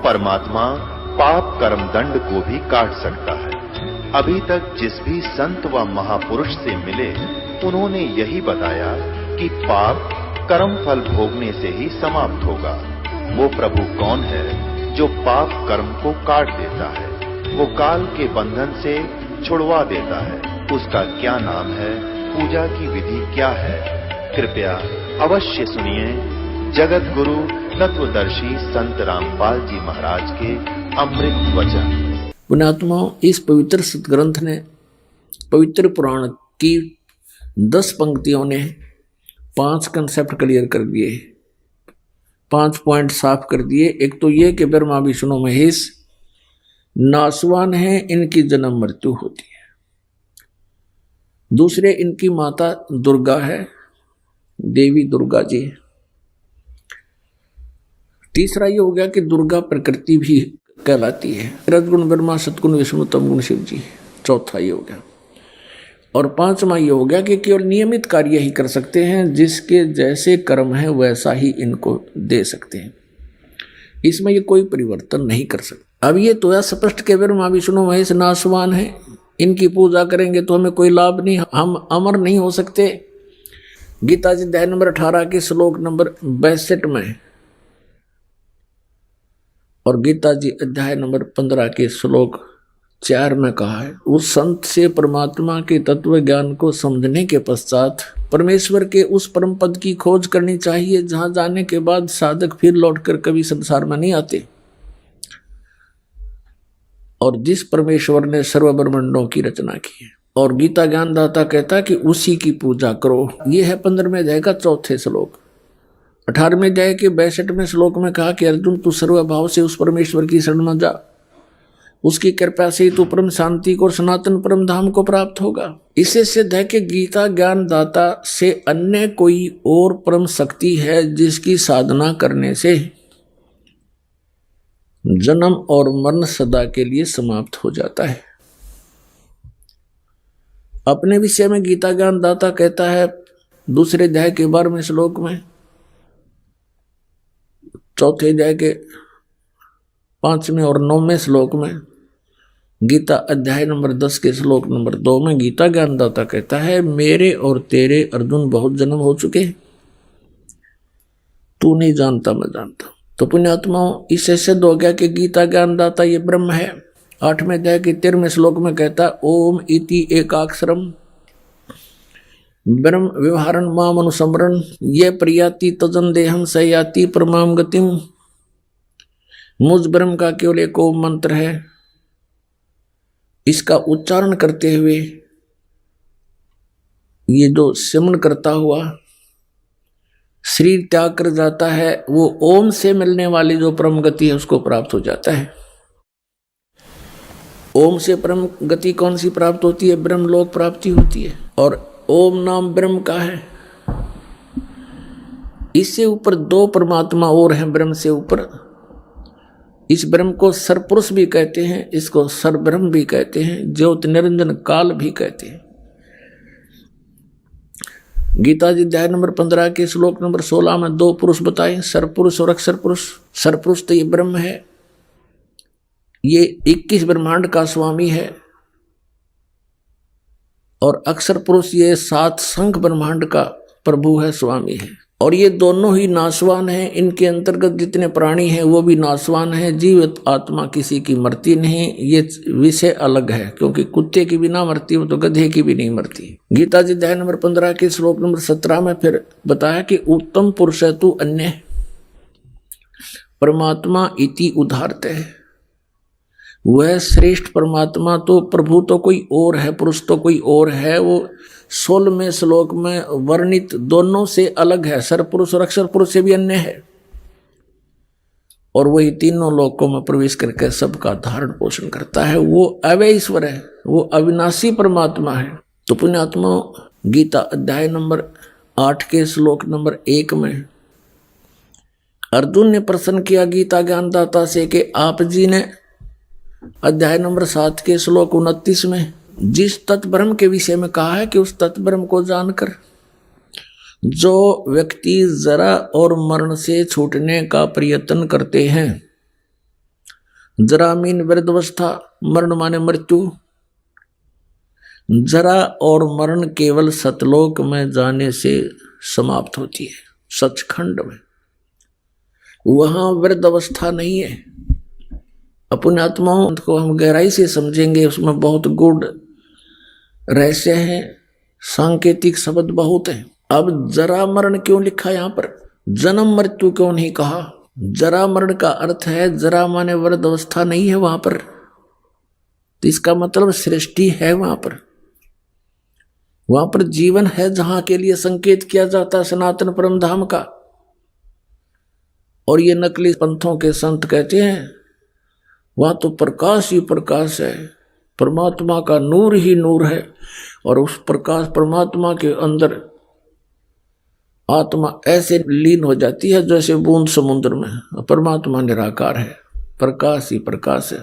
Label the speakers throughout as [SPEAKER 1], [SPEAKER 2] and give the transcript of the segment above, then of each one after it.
[SPEAKER 1] परमात्मा पाप कर्म दंड को भी काट सकता है। अभी तक जिस भी संत व महापुरुष से मिले, उन्होंने यही बताया कि पाप कर्म फल भोगने से ही समाप्त होगा। वो प्रभु कौन है जो पाप कर्म को काट देता है, वो काल के बंधन से छुड़वा देता है। उसका क्या नाम है, पूजा की विधि क्या है? कृपया अवश्य सुनिए जगत गुरु तत्वदर्शी संत रामपाल जी महाराज के अमृत वचन।
[SPEAKER 2] पुण्यात्मा, इस पवित्र सतग्रंथ ने, पवित्र पुराण की 10 पंक्तियों ने 5 कंसेप्ट क्लियर कर दिए, 5 पॉइंट साफ कर दिए। एक तो ये कि ब्रह्मा विष्णु महेश नासवान है, इनकी जन्म मृत्यु होती है। दूसरे, इनकी माता दुर्गा है, देवी दुर्गा जी। तीसरा ये हो गया कि दुर्गा प्रकृति भी कहलाती है। रजगुण ब्रह्मा, सतगुण विष्णु, तमगुण शिव जी। चौथा ये हो गया। और 5वां ये हो गया कि केवल नियमित कार्य ही कर सकते हैं, जिसके जैसे कर्म है वैसा ही इनको दे सकते हैं, इसमें ये कोई परिवर्तन नहीं कर सकते। अब ये तो है स्पष्ट के ब्रह्मा विष्णु महेश नासवान है, इनकी पूजा करेंगे तो हमें कोई लाभ नहीं, हम अमर नहीं हो सकते। गीता जी अध्याय नंबर 18 के श्लोक नंबर 62 में और गीता जी अध्याय नंबर 15 के श्लोक 4 में कहा है, उस संत से परमात्मा के तत्व ज्ञान को समझने के पश्चात परमेश्वर के उस परम पद की खोज करनी चाहिए, जहां जाने के बाद साधक फिर लौटकर कभी संसार में नहीं आते। और जिस परमेश्वर ने सर्व ब्रह्मांडों की रचना की है। और गीता ज्ञानदाता कहता है कि उसी की पूजा करो। ये है 15वें अध्याय का 4थे श्लोक। 18वें अध्याय के 62वें श्लोक में कहा कि अर्जुन, तू सर्वभाव से उस परमेश्वर की शरण में जा, उसकी कृपा से तू परम शांति को और सनातन परम धाम को प्राप्त होगा। इससे सिद्ध है कि गीता ज्ञानदाता से अन्य कोई और परम शक्ति है, जिसकी साधना करने से जन्म और मरण सदा के लिए समाप्त हो जाता है। अपने विषय में गीता ज्ञानदाता कहता है 2 अध्याय के 12वें श्लोक में, 4थे अध्याय के 5वें और 9वें श्लोक में, गीता अध्याय नंबर 10 के श्लोक नंबर 2 में गीता ज्ञानदाता कहता है, मेरे और तेरे अर्जुन बहुत जन्म हो चुके, तू नहीं जानता मैं जानता। तो पुण्यात्माओं, इससे सिद्ध हो गया कि गीता ज्ञानदाता ये ब्रह्म है। 8वें अध्याय के 13वें श्लोक में कहता है, ओम इति एकाक्षरम ब्रह्म व्यवहारन माम अनुसमरण ये प्रियाति तजन देहम सयाति परमाम गतिम। मुझ ब्रह्म का केवल एक ओम मंत्र है, इसका उच्चारण करते हुए ये जो सिमरन करता हुआ शरीर त्याग कर जाता है, वो ओम से मिलने वाली जो परम गति है उसको प्राप्त हो जाता है। ओम से परम गति कौन सी प्राप्त होती है? ब्रह्मलोक प्राप्ति होती है। और ओम नाम ब्रह्म का है। इससे ऊपर 2 परमात्मा और हैं ब्रह्म से ऊपर। इस ब्रह्म को सरपुरुष भी कहते हैं, इसको सरब्रह्म भी कहते हैं, ज्योति निरंजन काल भी कहते हैं। गीता जी अध्याय नंबर 15 के श्लोक नंबर 16 में 2 पुरुष बताए, सरपुरुष और अक्षर पुरुष। सरपुरुष तो ये ब्रह्म है, ये 21 ब्रह्मांड का स्वामी है। और अक्षर पुरुष ये 7 संख ब्रह्मांड का प्रभु है, स्वामी है। और ये दोनों ही नाशवान हैं। इनके अंतर्गत जितने प्राणी हैं वो भी नाशवान हैं। जीवित आत्मा किसी की मरती नहीं, ये विषय अलग है, क्योंकि कुत्ते की भी ना मरती हो तो गधे की भी नहीं मरती। गीता जी अध्याय नंबर 15 के श्लोक नंबर 17 में फिर बताया कि उत्तम पुरुष है तू अन्य परमात्मा इति उदाहरत है। वह श्रेष्ठ परमात्मा तो प्रभु तो कोई और है, पुरुष तो कोई और है। वो 16वें श्लोक में वर्णित दोनों से अलग है, सरपुरुष और अक्षर पुरुष से भी अन्य है। और वही तीनों लोकों में प्रवेश करके सबका धारण पोषण करता है। वो अव्यय ईश्वर है, वो अविनाशी परमात्मा है। तो पुण्यात्मा, गीता अध्याय नंबर 8 के श्लोक नंबर 1 में अर्जुन ने प्रश्न किया गीता ज्ञानदाता से कि आप जी ने अध्याय नंबर 7 के श्लोक 29 में जिस तत्ब्रह्म के विषय में कहा है कि उस तत्ब्रह्म को जानकर जो व्यक्ति जरा और मरण से छूटने का प्रयत्न करते हैं जरा मीन वृद्धावस्था, मरण माने मृत्यु। जरा और मरण केवल सतलोक में जाने से समाप्त होती है, सचखंड में। वहां वृद्धावस्था नहीं है। अपने आत्माओं को हम गहराई से समझेंगे, उसमें बहुत गूढ़ रहस्य है, सांकेतिक शब्द बहुत है। अब जरा मरण क्यों लिखा यहां पर, जन्म मृत्यु क्यों नहीं कहा? जरा मरण का अर्थ है, जरा माने वृद्धावस्था नहीं है वहां पर, तो इसका मतलब सृष्टि है वहां पर जीवन है, जहां के लिए संकेत किया जाता है सनातन परम धाम का। और ये नकली पंथों के संत कहते हैं वहां तो प्रकाश ही प्रकाश है, परमात्मा का नूर ही नूर है, और उस प्रकाश परमात्मा के अंदर आत्मा ऐसे लीन हो जाती है जैसे बूंद समुद्र में। परमात्मा निराकार है, प्रकाश ही प्रकाश है।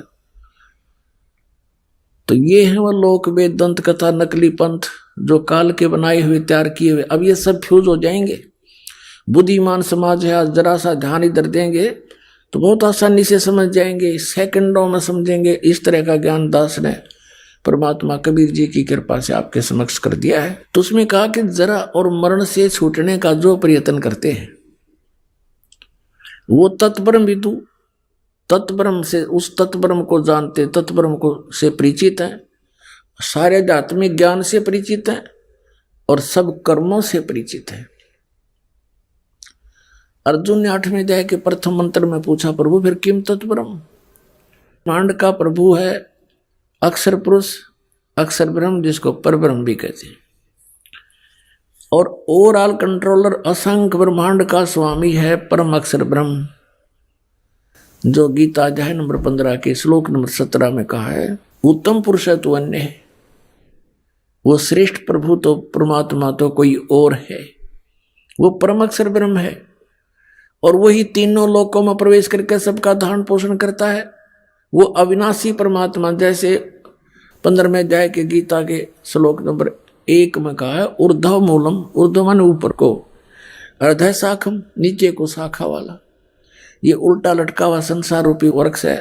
[SPEAKER 2] तो ये है वह लोक वेद दंत कथा नकली पंथ जो काल के बनाए हुए तैयार किए हुए। अब ये सब फ्यूज हो जाएंगे। बुद्धिमान समाज है, आज जरा सा ध्यान इधर देंगे तो बहुत आसानी से समझ जाएंगे, सेकंडों में समझेंगे। इस तरह का ज्ञान दास ने परमात्मा कबीर जी की कृपा से आपके समक्ष कर दिया है। तो उसमें कहा कि जरा और मरण से छूटने का जो प्रयत्न करते हैं वो तत्परम विदु, तत्परम से उस तत्परम को जानते, तत्परम को से परिचित हैं, सारे आध्यात्मिक ज्ञान से परिचित हैं और सब कर्मों से परिचित हैं। अर्जुन ने 8वें अध्याय के प्रथम मंत्र में पूछा, प्रभु फिर किम तत्परम? ब्रह्मांड का प्रभु है अक्षर पुरुष, अक्षर ब्रह्म, जिसको परब्रह्म भी कहते हैं, और ओवरऑल कंट्रोलर असंख्य ब्रह्मांड का स्वामी है परम अक्षर ब्रह्म, जो गीता अध्याय नंबर 15 के श्लोक नंबर 17 में कहा है, उत्तम पुरुष है तो अन्य है। वो श्रेष्ठ प्रभु तो परमात्मा तो कोई और है, वो परम अक्षर ब्रह्म है, और वही तीनों लोकों में प्रवेश करके सबका धारण पोषण करता है। वो अविनाशी परमात्मा, जैसे 15वें अध्याय के गीता के श्लोक नंबर 1 में कहा है, ऊर्ध्व मूलम, ऊर्ध्व माने ऊपर को, अर्ध शाखम नीचे को शाखा वाला। ये उल्टा लटका हुआ संसार रूपी वृक्ष है,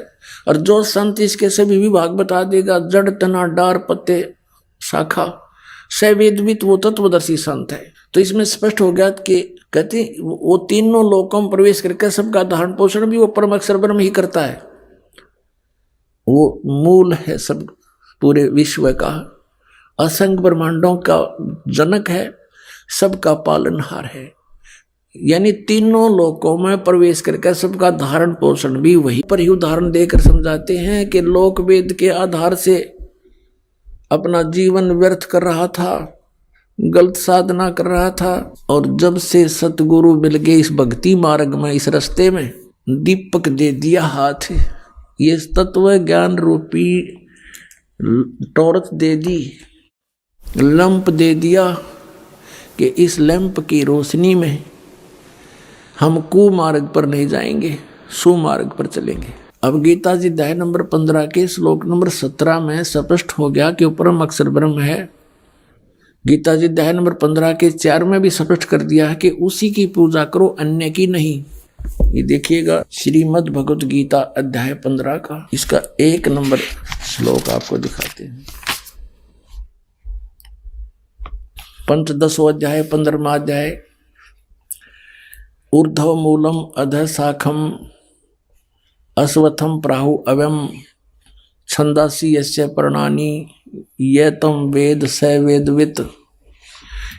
[SPEAKER 2] और जो संत इसके सभी विभाग बता देगा, जड़ तना डार पत्ते शाखा सवेदवित, वो तत्वदर्शी संत है। तो इसमें स्पष्ट हो गया कि कहते वो तीनों लोकों में प्रवेश करके सबका धारण पोषण भी वो परम अक्षर ब्रह्म ही करता है। वो मूल है सब पूरे विश्व का, असंख्य ब्रह्मांडों का जनक है, सबका पालनहार है। यानी तीनों लोकों में प्रवेश करके सबका धारण पोषण भी वही पर ही उदाहरण देकर समझाते हैं कि लोक वेद के आधार से अपना जीवन व्यर्थ कर रहा था, गलत साधना कर रहा था, और जब से सतगुरु मिल गए इस भक्ति मार्ग में, इस रास्ते में, दीपक दे दिया हाथ, ये तत्व ज्ञान रूपी टॉर्च दे दी, लैंप दे दिया कि इस लैंप की रोशनी में हम कुमार्ग पर नहीं जाएंगे, सुमार्ग पर चलेंगे। अब गीता जी अध्याय नंबर 15 के श्लोक नंबर 17 में स्पष्ट हो गया कि परम अक्षर ब्रह्म है। गीता जी अध्याय नंबर 15 के 4 में भी स्पष्ट कर दिया है कि उसी की पूजा करो, अन्य की नहीं। ये देखिएगा श्रीमद् भगवत गीता अध्याय 15 का, इसका 1 नंबर श्लोक आपको दिखाते हैं। पंचदशो अध्याय 15वां अध्याय, ऊर्ध्व मूलम अधः शाखम अश्वत्थम प्राहु अव्यम छंदासी यस्य पर्णानि ये तम वेद स वेदवित।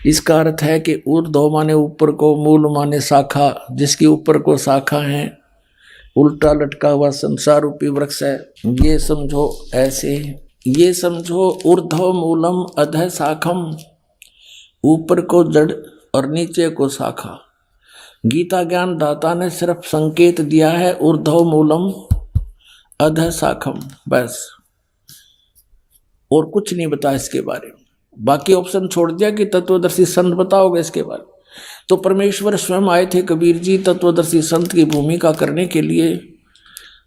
[SPEAKER 2] इसका अर्थ है कि ऊर्ध्व माने ऊपर को, मूल माने शाखा, जिसके ऊपर को शाखा है, उल्टा लटका हुआ संसार रूपी वृक्ष है। ये समझो ऐसे, ये समझो ऊर्ध्व मूलम अधः शाखम, ऊपर को जड़ और नीचे को शाखा। गीता ज्ञान दाता ने सिर्फ संकेत दिया है ऊर्ध्व मूलम अधः शाखम, बस, और कुछ नहीं बताया इसके बारे में। बाकी ऑप्शन छोड़ दिया कि तत्वदर्शी संत बताओगे इसके बारे में। तो परमेश्वर स्वयं आए थे कबीर जी तत्वदर्शी संत की भूमिका करने के लिए।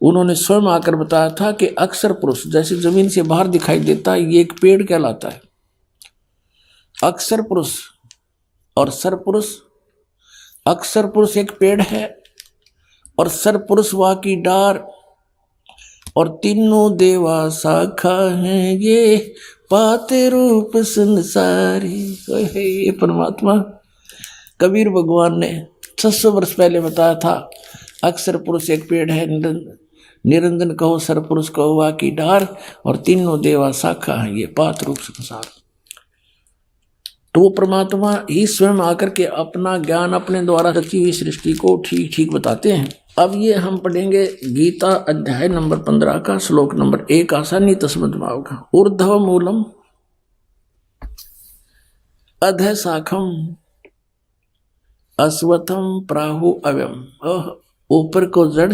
[SPEAKER 2] उन्होंने स्वयं आकर बताया था कि अक्षर पुरुष जैसे जमीन से बाहर दिखाई देता है, ये एक पेड़ कहलाता है। अक्षर पुरुष और सरपुरुष, अक्षर पुरुष एक पेड़ है और सरपुरुष वह की डार, और तीनों देवा शाखा हैं, ये पाते रूप संसारी। ये परमात्मा कबीर भगवान ने 600 वर्ष पहले बताया था। अक्षर पुरुष एक पेड़ है, निरंजन कहो सर पुरुष कहो वा की डार, और तीनों देवा शाखा है, ये पात रूप संसार। तो वो परमात्मा ही स्वयं आकर के अपना ज्ञान अपने द्वारा रची हुई सृष्टि को ठीक ठीक बताते हैं। अब ये हम पढ़ेंगे गीता अध्याय नंबर 15 का श्लोक नंबर 1 आसानी तस्मद भाव का। ऊर्ध्व मूलम अध शाखम अश्वत्थम प्राहु अव्यम। ऊपर को जड़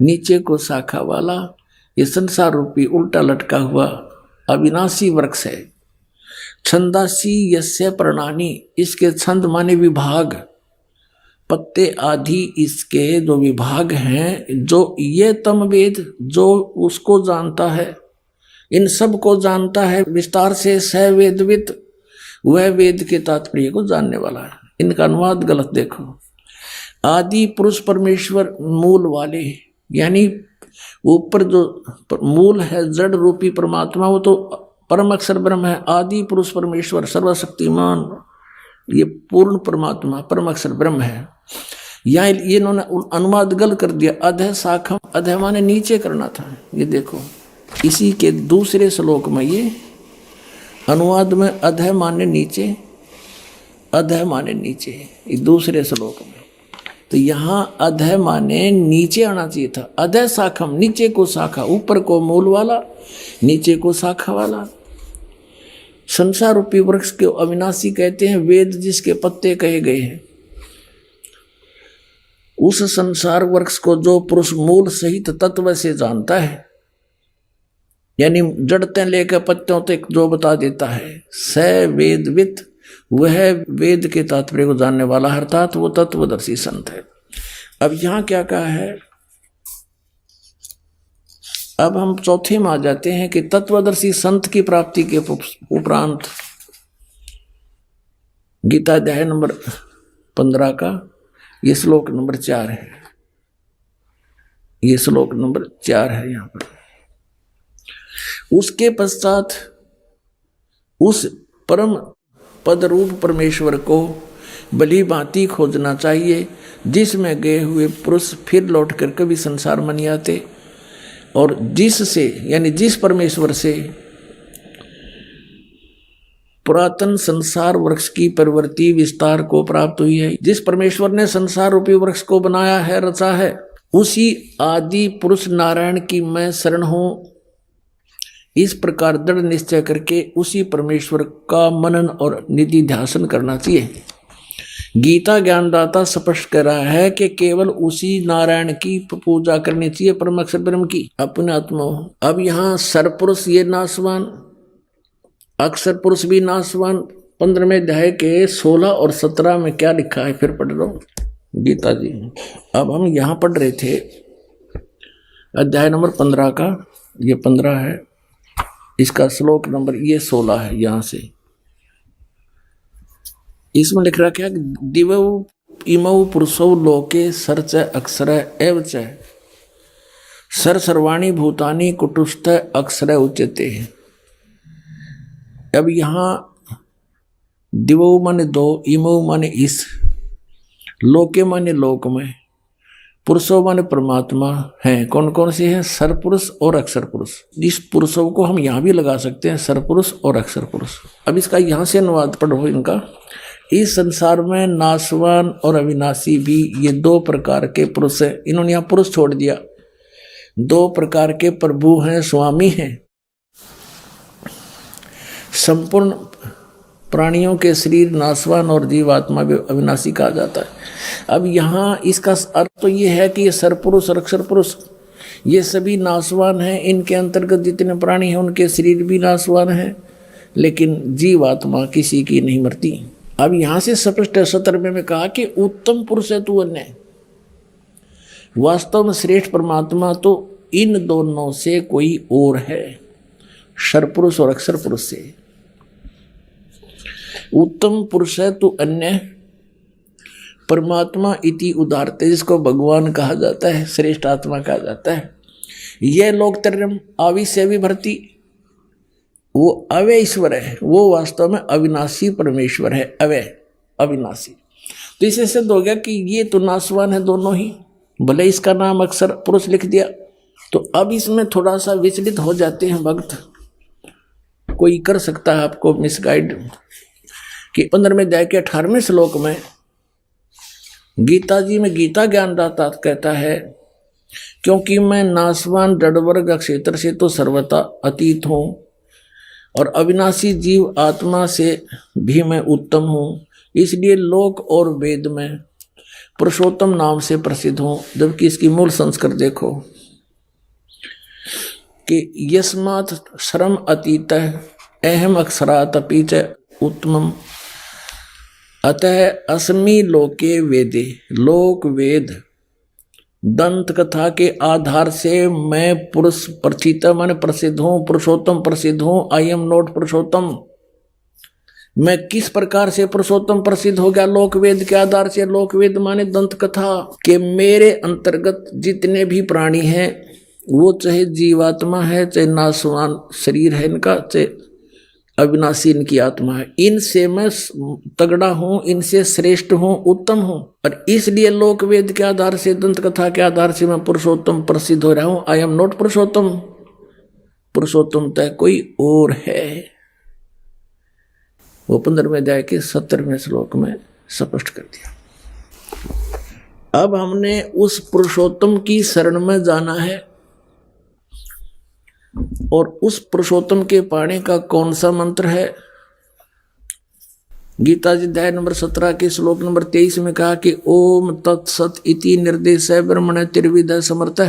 [SPEAKER 2] नीचे को शाखा वाला ये संसार रूपी उल्टा लटका हुआ अविनाशी वृक्ष है। छंदासी यस्य प्रणानी, इसके छंद माने विभाग, पत्ते आदि इसके जो विभाग हैं, जो ये तम वेद जो उसको जानता है, इन सब को जानता है विस्तार से, स वेदवित वह वेद के तात्पर्य को जानने वाला है। इनका अनुवाद गलत देखो। आदि पुरुष परमेश्वर मूल वाले, यानी ऊपर जो मूल है जड़ रूपी परमात्मा, वो तो परम अक्षर ब्रह्म है। आदि पुरुष परमेश्वर सर्वशक्तिमान, ये पूर्ण परमात्मा परम अक्षर ब्रह्म है। यहाँ ये इन्होंने अनुवाद गलत कर दिया। अधः शाखम, अधः माने नीचे करना था। ये देखो इसी के दूसरे श्लोक में ये अनुवाद में अधः माने नीचे, अधः माने नीचे, ये दूसरे श्लोक में। तो यहाँ अधः माने नीचे आना चाहिए था। अधः शाखम, नीचे को शाखा, ऊपर को मूल वाला, नीचे को शाखा वाला। संसार रूपी वृक्ष के अविनाशी कहते हैं, वेद जिसके पत्ते कहे गए हैं। उस संसार वृक्ष को जो पुरुष मूल सहित तत्व से जानता है, यानी जड़ते लेकर पत्तों तक जो बता देता है, स वेदवित, वह वेद के तात्पर्य को जानने वाला, अर्थात वो तत्वदर्शी संत है। अब यहां क्या कहा है, अब हम चौथे में आ जाते हैं कि तत्वदर्शी संत की प्राप्ति के उपरांत गीता अध्याय नंबर 15 का ये श्लोक नंबर 4 है। ये श्लोक नंबर 4 है यहां पर। उसके पश्चात उस परम पद रूप परमेश्वर को भली भांति खोजना चाहिए, जिसमें गए हुए पुरुष फिर लौट कर कभी संसार में नहीं आते, और जिससे यानी जिस परमेश्वर से पुरातन संसार वृक्ष की प्रवृत्ति विस्तार को प्राप्त हुई है, जिस परमेश्वर ने संसार रूपी वृक्ष को बनाया है, रचा है, उसी आदि पुरुष नारायण की मैं शरण हूं। इस प्रकार दृढ़ निश्चय करके उसी परमेश्वर का मनन और निधि ध्यान करना चाहिए। गीता ज्ञानदाता स्पष्ट कर रहा है कि केवल उसी नारायण की पूजा करनी चाहिए, परम अक्षर ब्रह्म की, अपने आत्मा। अब यहाँ सरपुरुष ये नाशवान, अक्षर पुरुष भी नाशवान। 15वें अध्याय के 16 और 17 में क्या लिखा है, फिर पढ़ लो गीता जी। अब हम यहाँ पढ़ रहे थे अध्याय नंबर 15 का, ये 15 है, इसका श्लोक नंबर ये 16 है। यहाँ से इसमें लिख रहा क्या, दिवौ इमौ पुरुषौ लोके सर्च अक्षर एव च सर सर्वाणी भूतानि कुटुस्थ अक्षर उच्यते। अब यहाँ दिवौ माने दो, इमौ माने इस, लोके माने लोक में, पुरुषों माने परमात्मा हैं। कौन कौन से हैं, सरपुरुष और अक्षर पुरुष। इस पुरुषों को हम यहाँ भी लगा सकते हैं, सरपुरुष और अक्षर पुरुष। अब इसका यहाँ से अनुवाद पढ़ो इनका। इस संसार में नाशवान और अविनाशी भी ये 2 प्रकार के पुरुष हैं। इन्होंने यहाँ पुरुष छोड़ दिया। 2 प्रकार के प्रभु हैं, स्वामी हैं। संपूर्ण प्राणियों के शरीर नाशवान और जीवात्मा भी अविनाशी कहा जाता है। अब यहाँ इसका अर्थ तो ये है कि ये सरपुरुष और अक्षर पुरुष ये सभी नाशवान हैं। इनके अंतर्गत जितने प्राणी हैं उनके शरीर भी नाशवान हैं, लेकिन जीवात्मा किसी की नहीं मरती। अब यहाँ से स्पष्ट 17वें में कहा कि उत्तम पुरुष है तू अन्य। वास्तव में श्रेष्ठ परमात्मा तो इन दोनों से कोई और है, सरपुरुष और अक्षर पुरुष से। उत्तम पुरुष है तू अन्य, परमात्मा इति उदारते, जिसको भगवान कहा जाता है, श्रेष्ठ आत्मा कहा जाता है। ये लोग तरम आवी से भी भरती, वो अवय ईश्वर है, वो वास्तव में अविनाशी परमेश्वर है, अवय अविनाशी। तो इससे सिद्ध हो गया कि ये तो नाशवान है दोनों ही, भले इसका नाम अक्सर पुरुष लिख दिया। तो अब इसमें थोड़ा सा विचलित हो जाते हैं भक्त, कोई कर सकता है आपको मिसगाइड, कि 15वें अध्याय के 18वें श्लोक में गीता जी में गीता ज्ञानदाता कहता है, क्योंकि मैं नाशवान जड़वर्ग क्षेत्र से तो सर्वथा अतीत हूँ और अविनाशी जीव आत्मा से भी मैं उत्तम हूँ, इसलिए लोक और वेद में पुरुषोत्तम नाम से प्रसिद्ध हूँ। जबकि इसकी मूल संस्कृत देखो कि यस्मात् श्रम अतीत अहम अक्षरात् अपि च उत्तमम अतः अस्मि लोके वेदे, लोक वेद दंत कथा के आधार से मैं पुरुष प्रथित माने प्रसिद्ध हूँ, पुरुषोत्तम प्रसिद्ध हूँ। आई एम नॉट पुरुषोत्तम। मैं किस प्रकार से पुरुषोत्तम प्रसिद्ध हो गया? लोक वेद के आधार से। लोक वेद माने दंत कथा के मेरे अंतर्गत जितने भी प्राणी हैं, वो चाहे जीवात्मा है, चाहे नाशवान शरीर है इनका, चाहे अविनाशी इनकी आत्मा है, इनसे मैं तगड़ा हूं, इनसे श्रेष्ठ हूं, उत्तम हूं। और इसलिए लोक वेद के आधार से, दंत कथा के आधार से मैं पुरुषोत्तम प्रसिद्ध हो रहा हूं। आई एम नॉट पुरुषोत्तम। पुरुषोत्तम तय कोई और है। वो 15वें अध्याय के 17वें श्लोक में स्पष्ट कर दिया। अब हमने उस पुरुषोत्तम की शरण में जाना है, और उस पुरुषोत्तम के पाने का कौन सा मंत्र है? गीता जी अध्याय नंबर 17 के श्लोक नंबर 23 में कहा कि ओम तत्सत इति निर्देश ब्रह्मण त्रिविध समर्थ।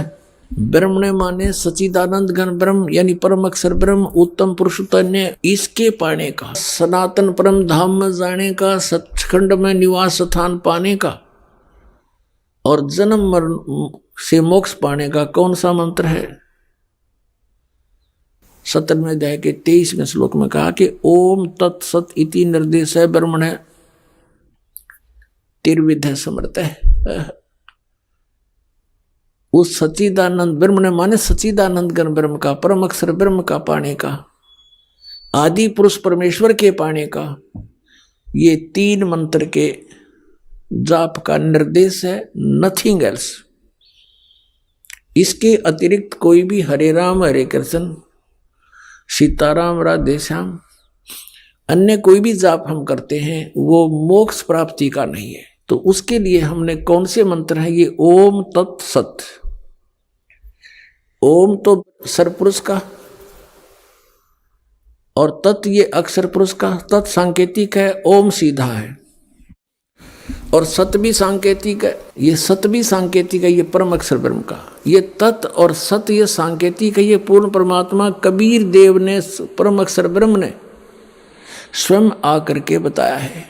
[SPEAKER 2] ब्रह्मण माने सचिदानंद घन ब्रह्म, यानी परम अक्षर ब्रह्म, उत्तम पुरुषोत्तम। इसके पाने का, सनातन परम धाम में जाने का, सचखंड में निवास स्थान पाने का और जन्म मरण से मोक्ष पाने का कौन सा मंत्र है? 17वें अध्याय के 23वें श्लोक में कहा कि ओम तत्सत इति निर्देश ब्रह्मण त्रिविध समर्थ। उस सच्चिदानंद ब्रह्म ने माने सच्चिदानंद गण ब्रह्म का, परम अक्षर ब्रह्म का पाने का, आदि पुरुष परमेश्वर के पाने का, ये 3 मंत्र के जाप का निर्देश है, नथिंग एल्स। इसके अतिरिक्त कोई भी हरे राम हरे कृष्ण सीताराम राधे श्याम अन्य कोई भी जाप हम करते हैं वो मोक्ष प्राप्ति का नहीं है। तो उसके लिए हमने कौन से मंत्र हैं? ये ओम तत्सत। ओम तो सरपुरुष का और तत् ये अक्षर पुरुष का, तत् सांकेतिक है, ओम सीधा है, और सत भी सांकेतिक है। ये सत भी सांकेतिक है, ये परम अक्षर ब्रह्म का। ये तत् और सत ये सांकेतिक है, ये पूर्ण परमात्मा कबीर देव ने, परम अक्षर ब्रह्म ने स्वयं आकर के बताया है।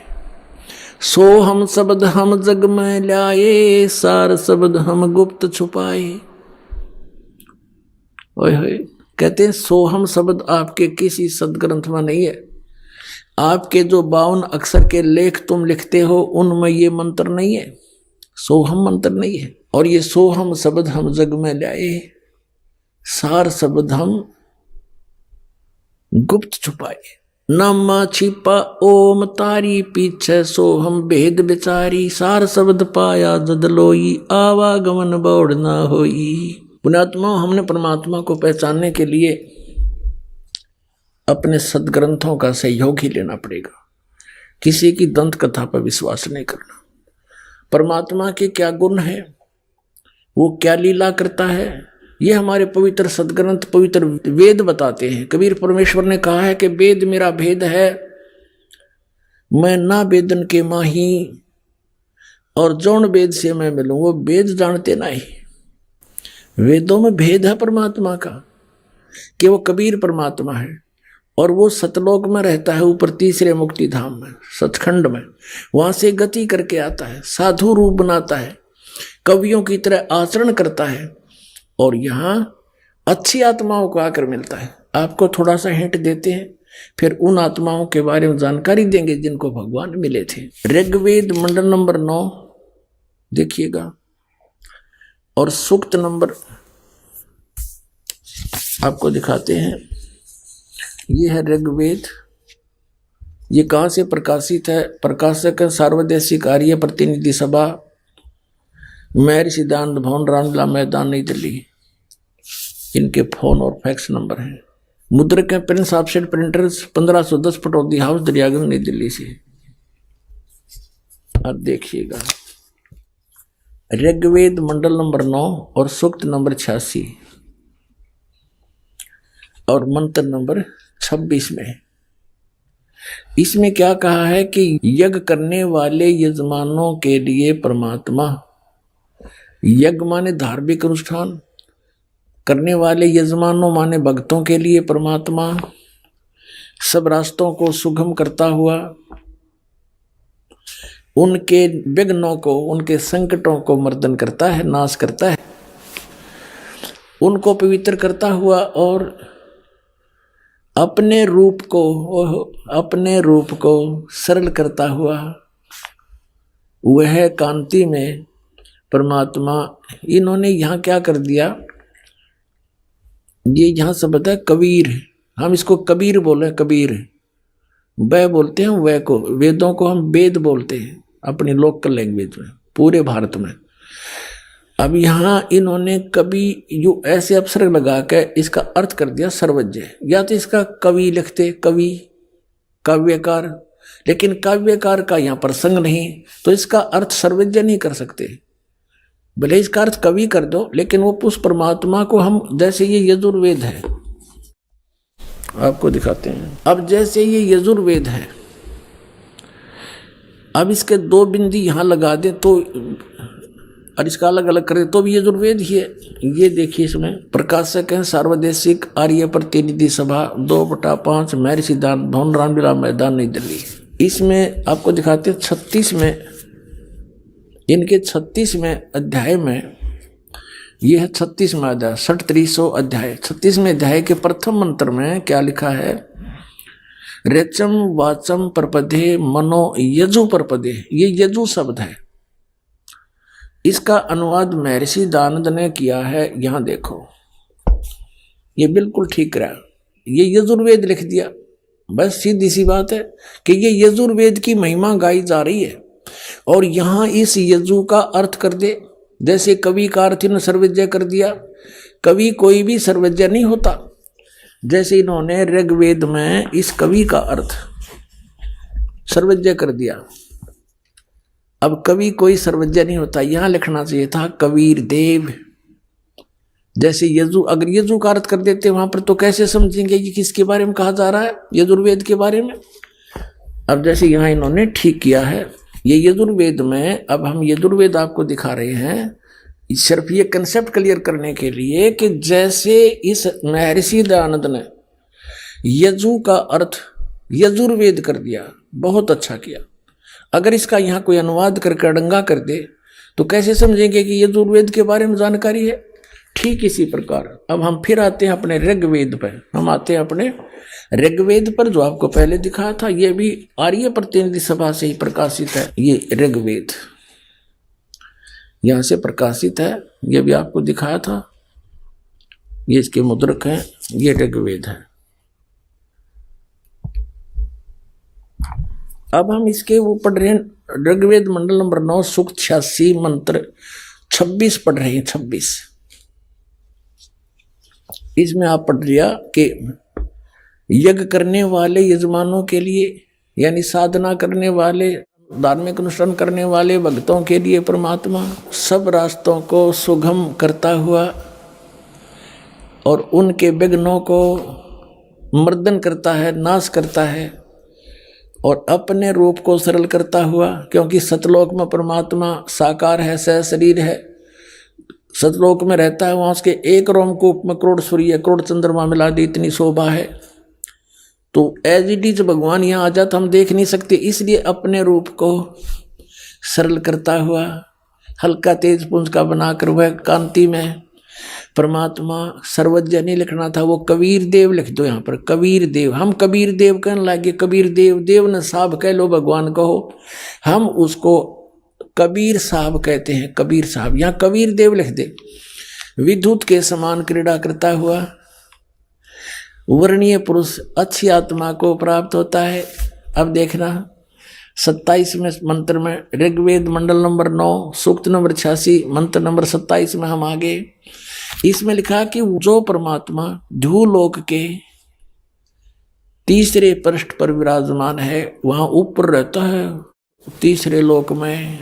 [SPEAKER 2] सो हम शब्द हम जग में लाए, सार शब्द हम गुप्त छुपाए। ओए होए, कहते हैं सोहम शब्द आपके किसी सदग्रंथ में नहीं है। आपके जो 52 अक्षर के लेख तुम लिखते हो उनमें ये मंत्र नहीं है, सोहम मंत्र नहीं है। और ये सोहम शब्द हम जग में लाए, सार शब्द हम गुप्त छुपाए। नामा छिपा ओम तारी पीछे, सोहम भेद बिचारी, सार शब्द पाया जदलोई, आवागमन बौड़ ना होई। पुण्यात्मा, हमने परमात्मा को पहचानने के लिए अपने सदग्रंथों का सहयोग ही लेना पड़ेगा। किसी की दंत कथा पर विश्वास नहीं करना। परमात्मा के क्या गुण है, वो क्या लीला करता है, ये हमारे पवित्र सदग्रंथ, पवित्र वेद बताते हैं। कबीर परमेश्वर ने कहा है कि वेद मेरा भेद है, मैं ना वेदन के माही, और जौन वेद से मैं मिलूं वो वेद जानते नहीं। वेदों में भेद है परमात्मा का कि वो कबीर परमात्मा है और वो सतलोक में रहता है, ऊपर तीसरे मुक्ति धाम में, सचखंड में। वहां से गति करके आता है, साधु रूप बनाता है, कवियों की तरह आचरण करता है, और यहाँ अच्छी आत्माओं को आकर मिलता है। आपको थोड़ा सा हिंट देते हैं, फिर उन आत्माओं के बारे में जानकारी देंगे जिनको भगवान मिले थे। ऋग्वेद मंडल नंबर 9 देखिएगा, और सूक्त नंबर आपको दिखाते हैं। ये है ऋग्वेद। ये कहाँ से प्रकाशित है? प्रकाशक सार्वदेशिक आर्य प्रतिनिधि सभा, महर्षि दयानंद भवन, रामलीला मैदान, नई दिल्ली। इनके फोन और फैक्स नंबर हैं। मुद्रक है Prince offset printers, 1510 Pataudi house, Daryaganj, नई दिल्ली से। अब देखिएगा, ऋग्वेद मंडल नंबर 9 और सूक्त नंबर 86 और मंत्र नंबर 26 में इसमें क्या कहा है कि यज्ञ करने वाले यजमानों के लिए परमात्मा, यज्ञ माने धार्मिक अनुष्ठान करने वाले यजमानों माने भक्तों के लिए परमात्मा, सब रास्तों को सुगम करता हुआ, उनके विघ्नों को, उनके संकटों को मर्दन करता है, नाश करता है, उनको पवित्र करता हुआ और अपने रूप को सरल करता हुआ, वह कांति में परमात्मा। इन्होंने यहाँ क्या कर दिया, ये यहाँ शब्द है कबीर, हम इसको कबीर बोले, कबीर वह बोलते हैं, वह को, वेदों को हम वेद बोलते हैं अपनी लोकल लैंग्वेज में पूरे भारत में। अब यहाँ इन्होंने कवि जो ऐसे अवसर लगा के इसका अर्थ कर दिया सर्वज्ञ, या तो इसका कवि लिखते, कवि काव्यकार, लेकिन काव्यकार का यहाँ प्रसंग नहीं, तो इसका अर्थ सर्वज्ञ नहीं कर सकते। भले इसका अर्थ कवि कर दो, लेकिन वो उस परमात्मा को हम, जैसे ये यजुर्वेद है, आपको दिखाते हैं। अब जैसे ये यजुर्वेद है, अब इसके 2 बिंदी यहाँ लगा दे तो, और इसका अलग अलग करें तो भी यजुर्वेद ही है। ये देखिए, इसमें प्रकाशक है सार्वदेशिक आर्य प्रतिनिधि सभा, 2/5, महर्षि दयानंद भवन, रामलीला मैदान, नई दिल्ली। इसमें आपको दिखाते हैं 36 में, इनके 36वें अध्याय में, यह है 36वां अध्याय, 6300 अध्याय। 36वें अध्याय के प्रथम मंत्र में क्या लिखा है? रेचम वाचम परपदे मनो यजु परपदे। ये यजु शब्द है, इसका अनुवाद महर्षि दयानंद ने किया है। यहां देखो, ये बिल्कुल ठीक रहा, ये यजुर्वेद लिख दिया। बस सीधी सी बात है कि ये यजुर्वेद की महिमा गाई जा रही है, और यहां इस यजु का अर्थ कर दे। जैसे कवि का अर्थ इन्होंने सर्वज्ञ कर दिया, कवि कोई भी सर्वज्ञ नहीं होता। जैसे इन्होंने ऋग्वेद में इस कवि का अर्थ सर्वज्ञ कर दिया। अब कवि कोई सर्वज्ञ नहीं होता, यहां लिखना चाहिए था कबीर देव। जैसे यजु, अगर यजु का अर्थ कर देते वहां पर, तो कैसे समझेंगे कि किसके बारे में कहा जा रहा है? यजुर्वेद के बारे में। अब जैसे यहां इन्होंने ठीक किया है, ये यजुर्वेद में, अब हम यजुर्वेद आपको दिखा रहे हैं सिर्फ ये कंसेप्ट क्लियर करने के लिए कि जैसे इस महर्षि दयानंद ने यजु का अर्थ यजुर्वेद कर दिया, बहुत अच्छा किया। अगर इसका यहाँ कोई अनुवाद करके अड़ंगा कर दे तो कैसे समझेंगे कि यजुर्वेद के बारे में जानकारी है? ठीक इसी प्रकार अब हम फिर आते हैं अपने ऋग्वेद पर। हम आते हैं अपने ऋग्वेद पर, जो आपको पहले दिखाया था। ये भी आर्य प्रतिनिधि सभा से ही प्रकाशित है। ये ऋग्वेद यहाँ से प्रकाशित है, ये भी आपको दिखाया था। ये इसके मुद्रक हैं, ये ऋग्वेद है। अब हम इसके वो पढ़ रहे हैं ऋग्वेद मंडल नंबर 9 सूक्त 86 मंत्र 26 पढ़ रहे हैं। 26 इसमें आप पढ़ लिया कि यज्ञ करने वाले यजमानों के लिए, यानी साधना करने वाले, धार्मिक अनुष्ठान करने वाले भक्तों के लिए परमात्मा सब रास्तों को सुगम करता हुआ और उनके विघ्नों को मर्दन करता है, नाश करता है, और अपने रूप को सरल करता हुआ, क्योंकि सतलोक में परमात्मा साकार है, सहशरीर है, सतलोक में रहता है। वहाँ उसके एक रोमकूप में करोड़ सूर्य करोड़ चंद्रमा मिला दी, इतनी शोभा है। तो एज इट इज भगवान यहाँ आ जाता हम देख नहीं सकते, इसलिए अपने रूप को सरल करता हुआ, हल्का तेज पुंज का बनाकर वह कांति में परमात्मा सर्वज्ञ नहीं लिखना था, वो कबीर देव लिख दो यहाँ पर। कबीर देव, हम कबीर देव कहने लगे, कबीर देव, देव न साहब कह लो, भगवान कहो, हम उसको कबीर साहब कहते हैं। कबीर साहब, यहाँ कबीर देव लिख दे। विद्युत के समान क्रीड़ा करता हुआ, वर्णीय पुरुष अच्छी आत्मा को प्राप्त होता है। अब देखना 27वें मंत्र में, ऋग्वेद मंडल नंबर 9 सूक्त नंबर 86 मंत्र नंबर 27 में हम आगे। इसमें लिखा कि जो परमात्मा ध्रुवलोक के तीसरे पृष्ठ पर विराजमान है, वहां ऊपर रहता है तीसरे लोक में।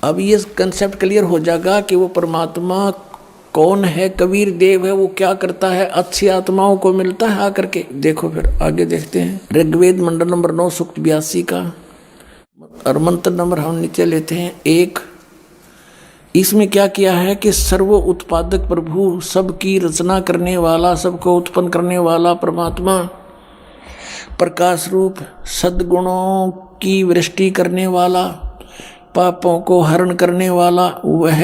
[SPEAKER 2] अब ये कंसेप्ट क्लियर हो जाएगा कि वो परमात्मा कौन है, कबीर देव है, वो क्या करता है, अच्छी आत्माओं को मिलता है आकर के। देखो फिर आगे देखते हैं, ऋग्वेद मंडल नंबर 9 सूक्त 82 का और मंत्र नंबर हम नीचे लेते हैं 1। इसमें क्या किया है कि सर्व उत्पादक प्रभु, सबकी रचना करने वाला, सबको उत्पन्न करने वाला परमात्मा, प्रकाश रूप, सद्गुणों की वृष्टि करने वाला, पापों को हरण करने वाला, वह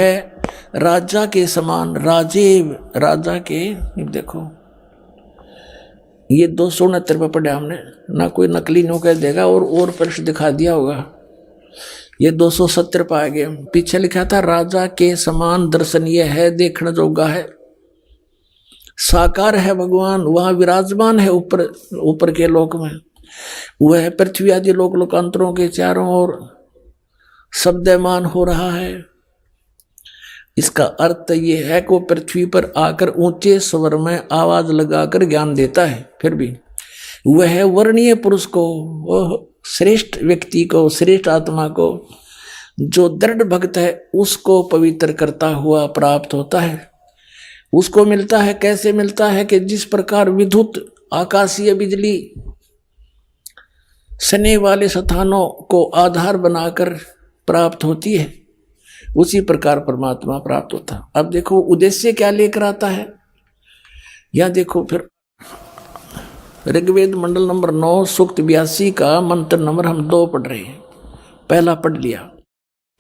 [SPEAKER 2] राजा के समान, राजा के, देखो ये 269 पे पढ़ा हमने ना, कोई नकली नो कह देगा और पृष्ठ दिखा दिया होगा। ये 270 पे आ गए। पीछे लिखा था राजा के समान दर्शनीय है, देखने जोगा है, साकार है भगवान, वहां विराजमान है ऊपर के लोक में। वह पृथ्वी आदि लोकांतरों के चारों ओर शब्दमान हो रहा है। इसका अर्थ ये है कि वो पृथ्वी पर आकर ऊंचे स्वर में आवाज लगाकर ज्ञान देता है। फिर भी वह वर्णीय पुरुष को, वह श्रेष्ठ व्यक्ति को, श्रेष्ठ आत्मा को, जो दृढ़ भक्त है, उसको पवित्र करता हुआ प्राप्त होता है। उसको मिलता है, कैसे मिलता है कि जिस प्रकार विद्युत आकाशीय बिजली सने वाले स्थानों को आधार बनाकर प्राप्त होती है, उसी प्रकार परमात्मा प्राप्त होता है। अब देखो उद्देश्य क्या लेकर आता है, या देखो फिर ऋग्वेद मंडल नंबर 9 सूक्त 82 का मंत्र नंबर हम 2 पढ़ रहे हैं। पहला पढ़ लिया,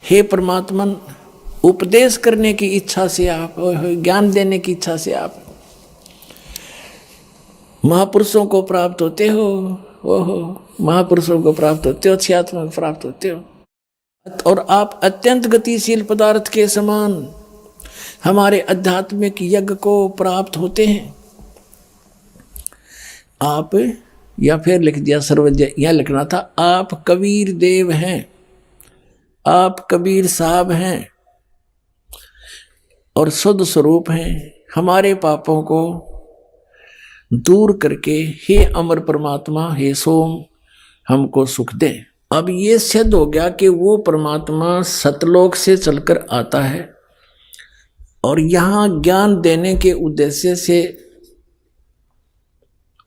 [SPEAKER 2] हे परमात्मन, उपदेश करने की इच्छा से आप, ज्ञान देने की इच्छा से आप महापुरुषों को प्राप्त होते हो। ओहो, महापुरुषों को प्राप्त होते हो, अच्छी आत्मा को प्राप्त होते हो, और आप अत्यंत गतिशील पदार्थ के समान हमारे आध्यात्मिक यज्ञ को प्राप्त होते हैं। आप, या फिर लिख दिया सर्वज्ञ, यह लिखना था आप कबीर देव हैं, आप कबीर साहब हैं और शुद्ध स्वरूप हैं। हमारे पापों को दूर करके हे अमर परमात्मा, हे सोम, हमको सुख दे। अब ये सिद्ध हो गया कि वो परमात्मा सतलोक से चलकर आता है और यहाँ ज्ञान देने के उद्देश्य से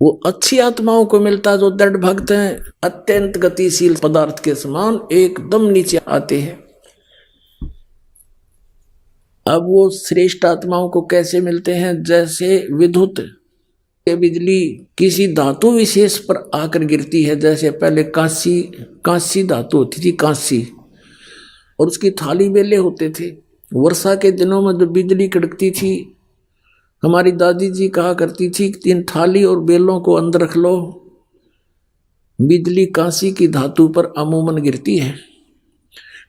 [SPEAKER 2] वो अच्छी आत्माओं को मिलता, जो दृढ़ भक्त हैं, अत्यंत गतिशील पदार्थ के समान एकदम नीचे आते हैं। अब वो श्रेष्ठ आत्माओं को कैसे मिलते हैं, जैसे विद्युत बिजली किसी धातु विशेष पर आकर गिरती है। जैसे पहले कांसी धातु होती थी, कांसी, और उसकी थाली बेले होते थे। वर्षा के दिनों में जब बिजली कड़कती थी, हमारी दादी जी कहा करती थी कि इन थाली और बेलों को अंदर रख लो, बिजली कांसी की धातु पर अमूमन गिरती है।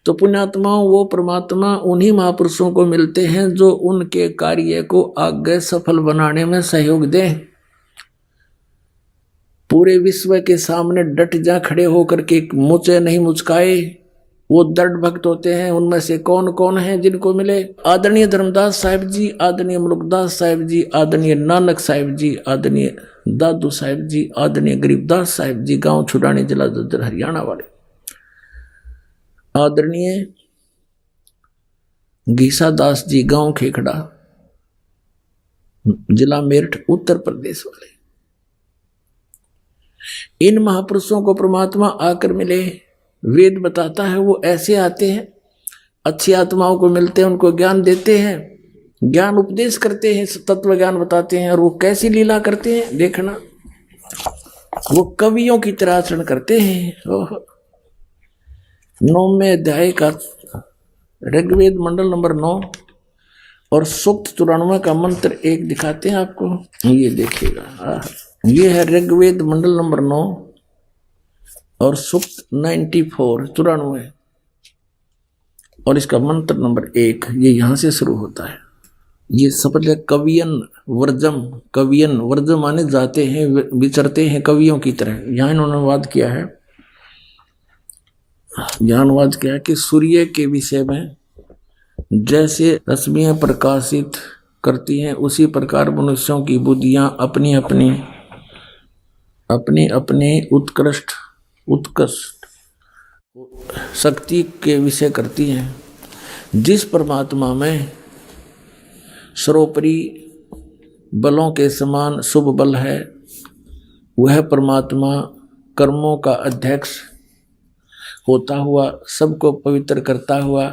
[SPEAKER 2] तो पुण्यात्माओं, वो परमात्मा उन्हीं महापुरुषों को मिलते हैं जो उनके कार्य को आगे सफल बनाने में सहयोग दें। पूरे विश्व के सामने डट जा खड़े होकर के मुझे नहीं मुचकाए, वो दृढ़ भक्त होते हैं। उनमें से कौन कौन है जिनको मिले? आदरणीय धर्मदास साहिब जी, आदरणीय मुल्कदास साहिब जी, आदरणीय नानक साहिब जी, आदरणीय दादू साहिब जी, आदरणीय गरीबदास साहिब जी, गांव छुड़ानी, जिला दद्दर हरियाणा वाले, आदरणीय गीसा दास जी, गांव खेखड़ा, जिला मेरठ, उत्तर प्रदेश वाले। इन महापुरुषों को परमात्मा आकर मिले। वेद बताता है वो ऐसे आते हैं, अच्छी आत्माओं को मिलते हैं, उनको ज्ञान देते हैं, ज्ञान उपदेश करते हैं, तत्व ज्ञान बताते हैं। और वो कैसी लीला करते हैं देखना, वो कवियों की तरह आचरण करते हैं। 9वें अध्याय का ऋग्वेद मंडल नंबर 9 और सूक्त 94 का मंत्र 1 दिखाते हैं आपको। ये देखिएगा, ये है ऋग्वेद मंडल नंबर 9 और सूक्त 94 और इसका मंत्र नंबर 1, ये यहां से शुरू होता है। ये समझ ले, कवियन वर्जम, कवियन वर्जम माने जाते हैं विचरते हैं कवियों की तरह। यहाँ इन्होंने अनुवाद किया है, यहाँ अनुवाद किया है कि सूर्य के विषय में जैसे रश्मियां प्रकाशित करती हैं उसी प्रकार मनुष्यों की बुद्धियां अपनी अपनी उत्कृष्ट शक्ति के विषय करती हैं। जिस परमात्मा में सर्वोपरि बलों के समान शुभ बल है, वह परमात्मा कर्मों का अध्यक्ष होता हुआ, सबको पवित्र करता हुआ,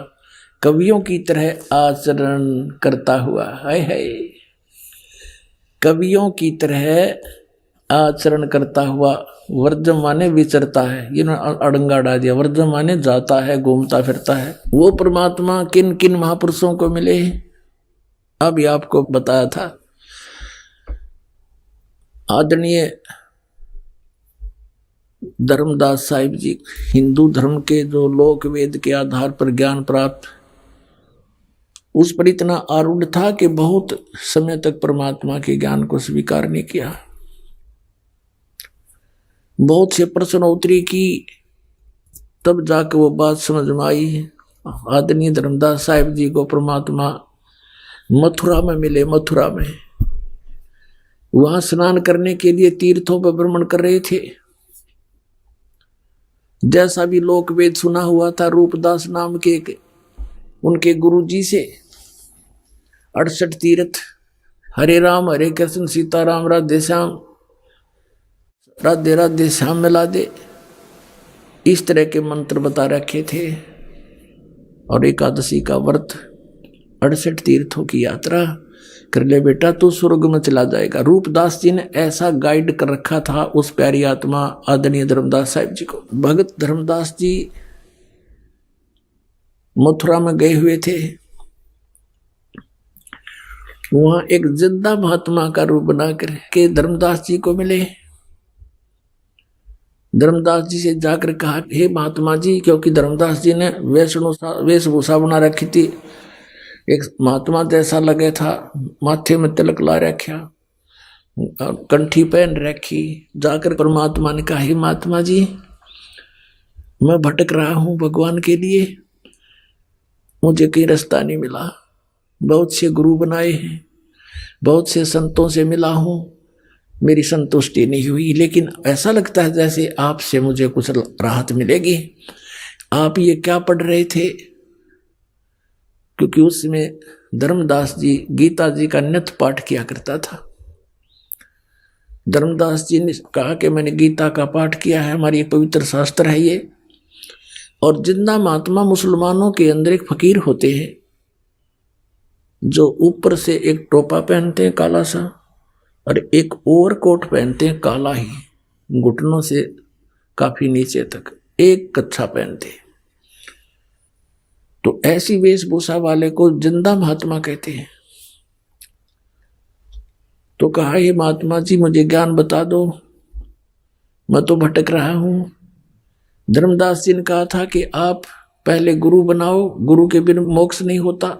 [SPEAKER 2] कवियों की तरह आचरण करता हुआ, है कवियों की तरह आचरण करता हुआ, वर्जम माने विचरता है, ये अड़ंगा डाल दिया, वर्जम माने जाता है, घूमता फिरता है। वो परमात्मा किन किन महापुरुषों को मिले, अभी आपको बताया था। आदरणीय धर्मदास साहिब जी, हिंदू धर्म के जो लोक वेद के आधार पर ज्ञान प्राप्त, उस पर इतना आरूढ़ था कि बहुत समय तक परमात्मा के ज्ञान को स्वीकार नहीं किया। बहुत से प्रश्नोत्तरी की, तब जाकर वो बात समझ में आई। आदरणीय धर्मदास साहिब जी को परमात्मा मथुरा में मिले। मथुरा में वहां स्नान करने के लिए तीर्थों पर भ्रमण कर रहे थे। जैसा भी लोक वेद सुना हुआ था, रूपदास नाम के उनके गुरुजी से 68 तीर्थ, हरे राम हरे कृष्ण सीताराम राधे श्याम राधे राधे श्याम मिला दे, इस तरह के मंत्र बता रखे थे। और एकादशी का व्रत, 68 तीर्थों की यात्रा कर ले बेटा, तू स्वर्ग में चला जाएगा। रूपदास जी ने ऐसा गाइड कर रखा था उस प्यारी आत्मा आदरणीय धर्मदास साहिब जी को। भगत धर्मदास जी मथुरा में गए हुए थे। वहां एक जिंदा महात्मा का रूप बनाकर के धर्मदास जी को मिले। धर्मदास जी से जाकर कहा, हे महात्मा जी, क्योंकि धर्मदास जी ने वेशभूषा बना रखी थी, एक महात्मा जैसा लगे था, माथे में तिलक ला रखा, कंठी पहन रखी। जाकर परमात्मा ने कहा, हे महात्मा जी, मैं भटक रहा हूं भगवान के लिए, मुझे कहीं रास्ता नहीं मिला। बहुत से गुरु बनाए हैं, बहुत से संतों से मिला हूं, मेरी संतुष्टि नहीं हुई, लेकिन ऐसा लगता है जैसे आपसे मुझे कुछ राहत मिलेगी। आप ये क्या पढ़ रहे थे? क्योंकि उसमें धर्मदास जी गीता जी का नित्य पाठ किया करता था। धर्मदास जी ने कहा कि मैंने गीता का पाठ किया है, हमारी एक पवित्र शास्त्र है ये। और जिंदा महात्मा मुसलमानों के अंदर एक फकीर होते हैं जो ऊपर से एक टोपा पहनते हैं काला सा, और एक ओवरकोट पहनते हैं काला ही, घुटनों से काफी नीचे तक एक कच्छा पहनते हैं। तो ऐसी वेशभूषा वाले को जिंदा महात्मा कहते हैं। तो कहा, हे महात्मा जी, मुझे ज्ञान बता दो, मैं तो भटक रहा हूं। धर्मदास जी ने कहा था कि आप पहले गुरु बनाओ, गुरु के बिना मोक्ष नहीं होता।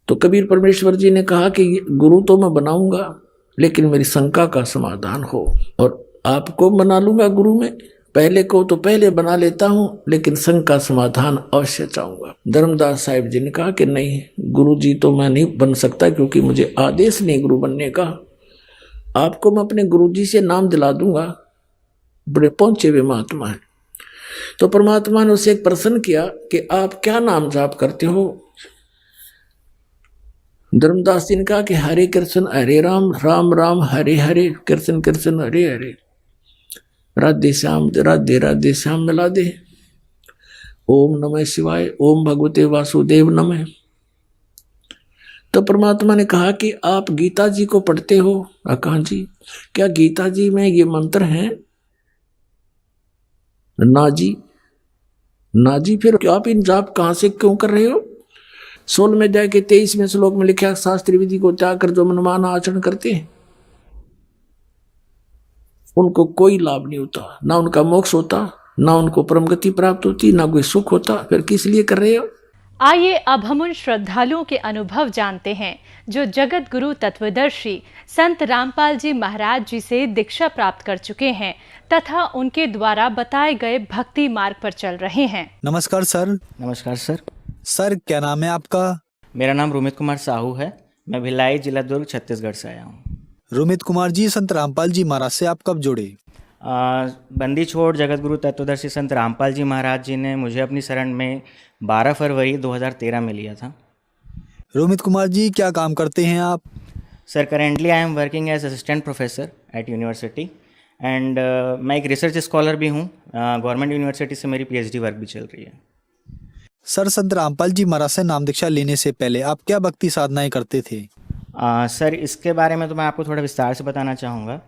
[SPEAKER 2] तो कबीर परमेश्वर जी ने कहा कि गुरु तो मैं बनाऊंगा, लेकिन मेरी शंका का समाधान हो, और आपको बना लूंगा गुरु में, पहले को तो पहले बना लेता हूं, लेकिन शंका समाधान अवश्य चाहूंगा। धर्मदास साहिब जी ने कहा कि नहीं, गुरु जी तो मैं नहीं बन सकता, क्योंकि मुझे आदेश नहीं गुरु बनने का। आपको मैं अपने गुरु जी से नाम दिला दूंगा, बड़े पहुंचे हुए महात्मा है। तो परमात्मा ने उससे एक प्रश्न किया कि आप क्या नाम जाप करते हो? धर्मदास जी ने कहा कि हरे कृष्ण हरे राम, राम राम हरे हरे, कृष्ण कृष्ण हरे हरे, राधे श्याम राधे राधे श्याम मिला दे। ओम नमः शिवाय, ओम भगवते वासुदेव नमः। तो परमात्मा ने कहा कि आप गीता जी को पढ़ते हो? कहा जी। क्या गीता जी में ये मंत्र हैं? ना जी, ना जी। फिर आप इन जाप कहां से क्यों कर रहे हो? 16वें अध्याय के 23वें श्लोक में लिखा, शास्त्रीय विधि को त्याग कर जो मनमाना आचरण करते हैं उनको कोई लाभ नहीं होता, ना उनका मोक्ष होता, ना उनको परम गति प्राप्त होती, ना कोई सुख होता। फिर किस लिए कर रहे हो?
[SPEAKER 3] आइए अब हम उन श्रद्धालुओं के अनुभव जानते हैं जो जगत गुरु तत्वदर्शी संत रामपाल जी महाराज जी से दीक्षा प्राप्त कर चुके हैं तथा उनके द्वारा बताए गए भक्ति मार्ग पर चल रहे हैं।
[SPEAKER 4] नमस्कार सर।
[SPEAKER 5] नमस्कार सर।
[SPEAKER 4] सर क्या नाम है आपका?
[SPEAKER 5] मेरा नाम रोमित कुमार साहू है। मैं भिलाई, जिला दुर्ग, छत्तीसगढ़ से आया हूँ।
[SPEAKER 4] रोमित कुमार जी, संत रामपाल जी महाराज से आप कब जुड़े?
[SPEAKER 5] बंदी छोड़ जगत गुरु तत्वदर्शी संत रामपाल जी महाराज जी ने मुझे अपनी शरण में 12 फरवरी 2013 में लिया था।
[SPEAKER 4] रोमित कुमार जी क्या काम करते हैं आप?
[SPEAKER 5] Sir currently I am working as assistant professor at university and मैं एक रिसर्च स्कॉलर भी हूँ। गवर्नमेंट यूनिवर्सिटी से मेरी PhD वर्क भी चल रही है।
[SPEAKER 4] सर संत रामपाल जी महाराज से नाम दीक्षा लेने से पहले आप क्या भक्ति साधनाएं करते थे?
[SPEAKER 5] सर इसके बारे में तो मैं आपको थोड़ा विस्तार से बताना चाहूँगा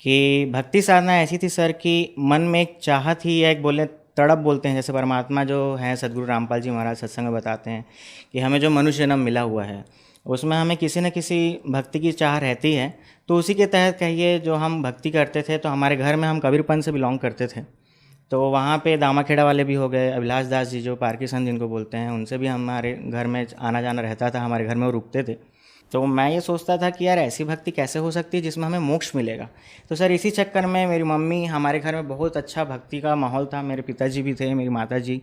[SPEAKER 5] कि भक्ति साधना ऐसी थी सर कि मन में एक चाहत ही या एक बोले तड़प बोलते हैं, जैसे परमात्मा जो हैं सदगुरु रामपाल जी महाराज सत्संग में बताते हैं कि हमें जो मनुष्य जन्म मिला हुआ है उसमें हमें किसी न किसी भक्ति की चाह रहती है। तो उसी के तहत कहिए जो हम भक्ति करते थे, तो हमारे घर में हम कबीरपंथ से बिलोंग करते थे, तो वहाँ पे दामाखेड़ा वाले भी हो गए, अभिलाष दास जी जो पार्किसन जिनको बोलते हैं, उनसे भी हमारे घर में आना जाना रहता था, हमारे घर में वो रुकते थे। तो मैं ये सोचता था कि यार ऐसी भक्ति कैसे हो सकती है जिसमें हमें मोक्ष मिलेगा। तो सर इसी चक्कर में मेरी मम्मी, हमारे घर में बहुत अच्छा भक्ति का माहौल था, मेरे पिताजी भी थे, मेरी माता जी,